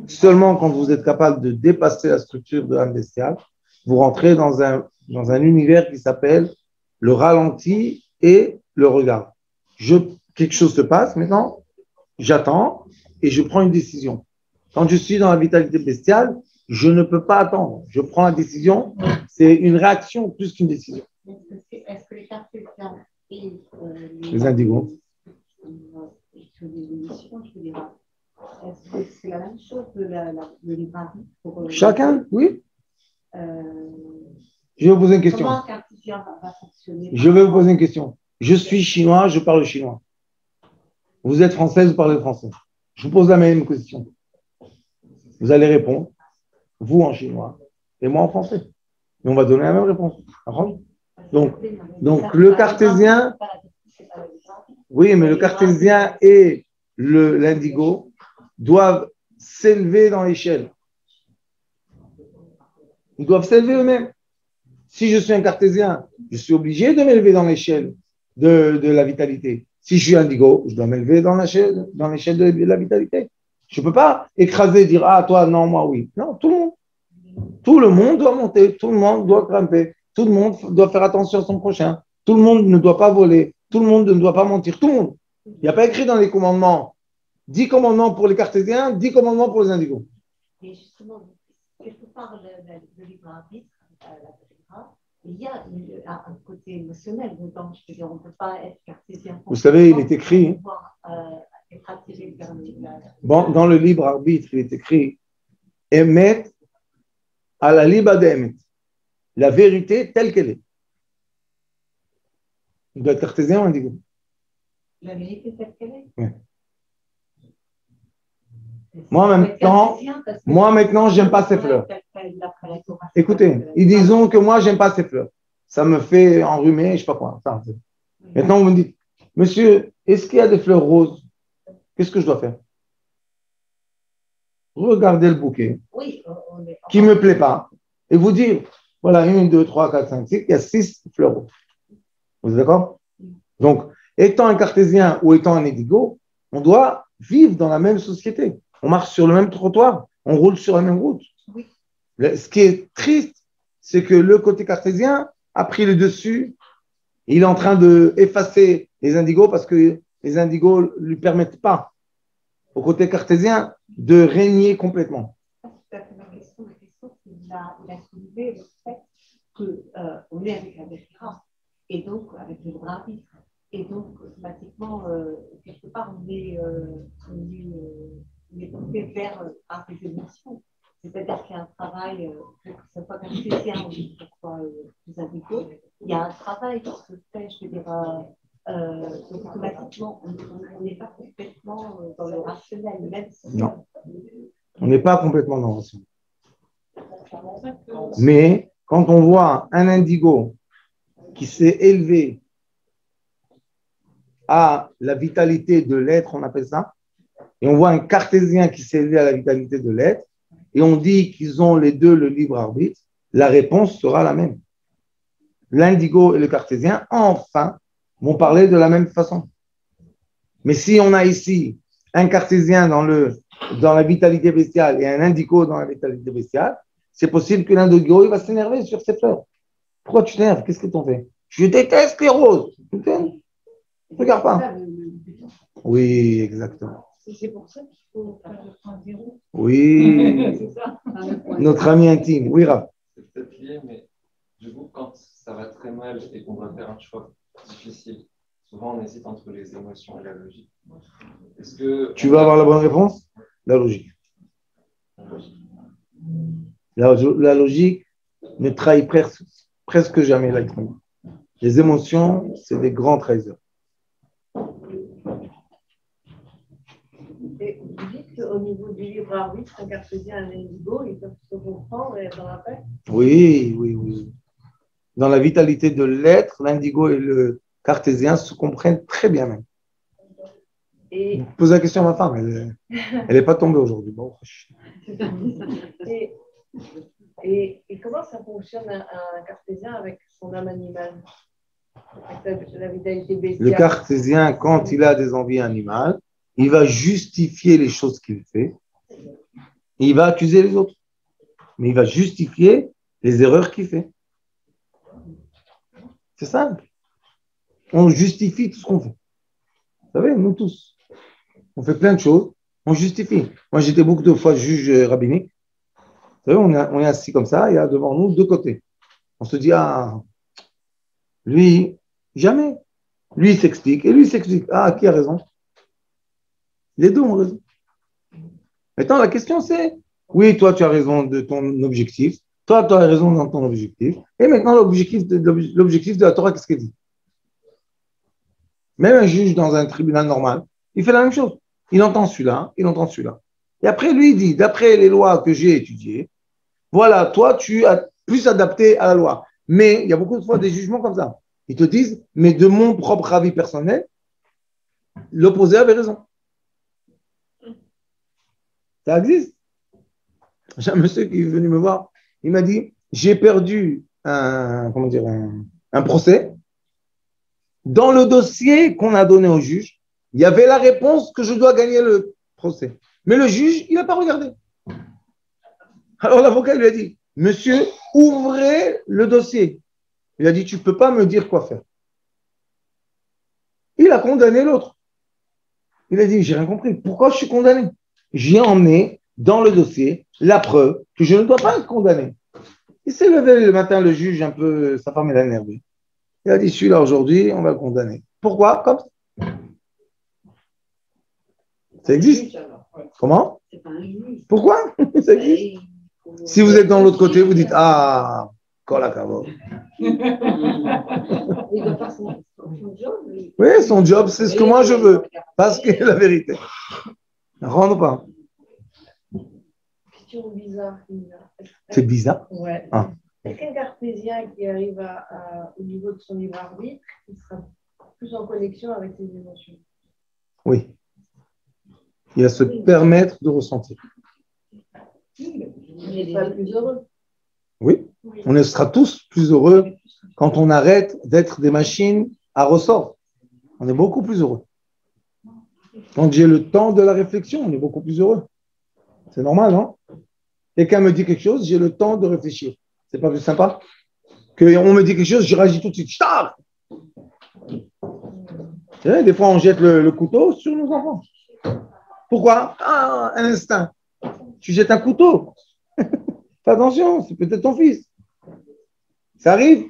Seulement quand vous êtes capable de dépasser la structure de l'âme bestiale, vous rentrez dans un univers qui s'appelle le ralenti et le regard. Quelque chose se passe, maintenant, j'attends et je prends une décision. Quand je suis dans la vitalité bestiale, je ne peux pas attendre. Je prends la décision, c'est une réaction plus qu'une décision. Est-ce que les cartésiens et les indigos, sur les émissions, est-ce que c'est la même chose de le libre arbitre pour chacun, oui. Je vais vous poser une question. Comment un cartésien va fonctionner? Je vais vous poser une question. Je suis chinois, je parle chinois. Vous êtes française, vous parlez français. Je vous pose la même question. Vous allez répondre, vous en chinois et moi en français. Et on va donner la même réponse. Donc le cartésien, oui, mais le cartésien et l'indigo doivent s'élever dans l'échelle. Ils doivent s'élever eux-mêmes. Si je suis un cartésien, je suis obligé de m'élever dans l'échelle de la vitalité. Si je suis indigo, je dois m'élever dans l'échelle de la vitalité. Je ne peux pas écraser, dire, ah, toi, non, moi, oui. Non, tout le monde. Tout le monde doit monter, tout le monde doit grimper, tout le monde doit faire attention à son prochain, tout le monde ne doit pas voler, tout le monde ne doit pas mentir, tout le monde. Il n'y a pas écrit dans les commandements 10 commandements pour les cartésiens, 10 commandements pour les indigos. Et justement, quelque part, le libre arbitre, il y a un côté émotionnel dedans. Je veux dire, on ne peut pas être cartésien. Vous savez, il est écrit, bon, dans le libre arbitre, il est écrit Emet à la liba d'Emet, la vérité telle qu'elle est. Il doit être cartésien ou indigo. La vérité telle qu'elle est. Oui. Moi, maintenant, j'aime pas ces fleurs. Écoutez, ils disent que moi, j'aime pas ces fleurs. Ça me fait enrhumer, je sais pas quoi. Ça, maintenant, vous me dites, monsieur, est-ce qu'il y a des fleurs roses? Qu'est-ce que je dois faire? Regardez le bouquet qui ne me plaît pas et vous dire, voilà, 1, 2, 3, 4, 5, 6, il y a 6 fleurs roses. Vous êtes d'accord? Donc, étant un cartésien ou étant un indigo, on doit vivre dans la même société. On marche sur le même trottoir, on roule sur la même route. Oui. Ce qui est triste, c'est que le côté cartésien a pris le dessus. Il est en train d'effacer les indigos parce que les indigos ne lui permettent pas, au côté cartésien, de régner complètement. C'est tout à fait ma question. Ma question, c'est qu'il a soulevé le fait qu'on est avec la Béchira et donc avec le libre arbitre. Et donc, automatiquement, quelque part, on est porté vers des émotions. C'est-à-dire qu'il y a un travail, que ce soit cartésien ou que ce soit plus indigos, il y a un travail qui se fait, je veux dire, donc automatiquement, on n'est pas complètement dans le rationnel, même si. Non, on n'est pas complètement dans le rationnel. Mais quand on voit un indigo qui s'est élevé à la vitalité de l'être, on appelle ça, et on voit un cartésien qui s'est élevé à la vitalité de l'être, et on dit qu'ils ont les deux le libre arbitre, la réponse sera la même. L'indigo et le cartésien, enfin, vont parler de la même façon. Mais si on a ici un cartésien dans la vitalité bestiale et un indigo dans la vitalité bestiale, c'est possible que l'indigo il va s'énerver sur ses fleurs. Pourquoi tu t'énerves? Qu'est-ce que t'en fais? Je déteste les roses. Regarde pas. Oui, exactement. C'est pour ça qu'il faut faire le point zéro. Oui. C'est ça. Notre ami intime. Oui, Raph. C'est peut-être lié, mais du coup, quand ça va très mal et qu'on va faire un choix difficile, souvent on hésite entre les émotions et la logique. Est-ce que tu vas avoir la bonne réponse? La logique. La logique ne trahit presque jamais l'être humain. Les émotions, c'est des grands trahisseurs. Et vous dites qu'au niveau du libre arbitre, un cartésien et un indigo, ils peuvent se comprendre et être dans la paix? Oui. Dans la vitalité de l'être, l'indigo et le cartésien se comprennent très bien même. Et... Je pose la question à ma femme, elle n'est pas tombée aujourd'hui. Bon. Et comment ça fonctionne un cartésien avec son âme animale? Avec la vitalité bestiale? Le cartésien, quand il a des envies animales, il va justifier les choses qu'il fait et il va accuser les autres. Mais il va justifier les erreurs qu'il fait. C'est simple. On justifie tout ce qu'on fait. Vous savez, nous tous. On fait plein de choses, on justifie. Moi, j'étais beaucoup de fois juge rabbinique. Vous savez, on est assis comme ça, il y a devant nous deux côtés. On se dit, ah, lui, jamais. Lui, il s'explique et lui, il s'explique. Ah, qui a raison? Les deux ont raison. Maintenant, la question, c'est, oui, toi, tu as raison de ton objectif. Toi, tu as raison dans ton objectif. Et maintenant, l'objectif de la Torah, qu'est-ce qu'elle dit? Même un juge dans un tribunal normal, il fait la même chose. Il entend celui-là, il entend celui-là. Et après, lui, il dit, d'après les lois que j'ai étudiées, voilà, toi, tu as plus adapté à la loi. Mais il y a beaucoup de fois des jugements comme ça. Ils te disent, mais de mon propre avis personnel, l'opposé avait raison. Ça existe. J'ai un monsieur qui est venu me voir, il m'a dit, j'ai perdu un procès. Dans le dossier qu'on a donné au juge, il y avait la réponse que je dois gagner le procès. Mais le juge, il n'a pas regardé. Alors l'avocat lui a dit, monsieur, ouvrez le dossier. Il a dit, tu ne peux pas me dire quoi faire. Il a condamné l'autre. Il a dit, j'ai rien compris. Pourquoi je suis condamné? J'ai emmené dans le dossier la preuve que je ne dois pas être condamné. Il s'est levé le matin, le juge, un peu, sa femme, elle a énervé. Il a dit, celui-là, aujourd'hui, on va le condamner. Pourquoi? Comme ça. Ça existe. Comment? C'est pas un juge. Pourquoi? Ça existe. Si vous êtes dans l'autre côté, vous dites, ah, cola cavo. Il doit faire son job. Oui, son job, c'est ce que moi je veux. Parce que la vérité. Rentre pas. Question bizarre. C'est bizarre. Ouais. Ah. Est-ce qu'un cartésien qui arrive au niveau de son libre arbitre, il sera plus en connexion avec ses émotions? Oui. Il va se permettre de ressentir. Il sera plus heureux. Oui. On sera tous plus heureux quand on arrête d'être des machines à ressort. On est beaucoup plus heureux. Quand j'ai le temps de la réflexion, on est beaucoup plus heureux. C'est normal, non? Quelqu'un me dit quelque chose, j'ai le temps de réfléchir. C'est pas plus sympa? Qu'on me dit quelque chose, je réagis tout de suite. Ch'tar! Des fois, on jette le couteau sur nos enfants. Pourquoi? Ah, un instinct. Tu jettes un couteau. Fais attention, c'est peut-être ton fils. Ça arrive,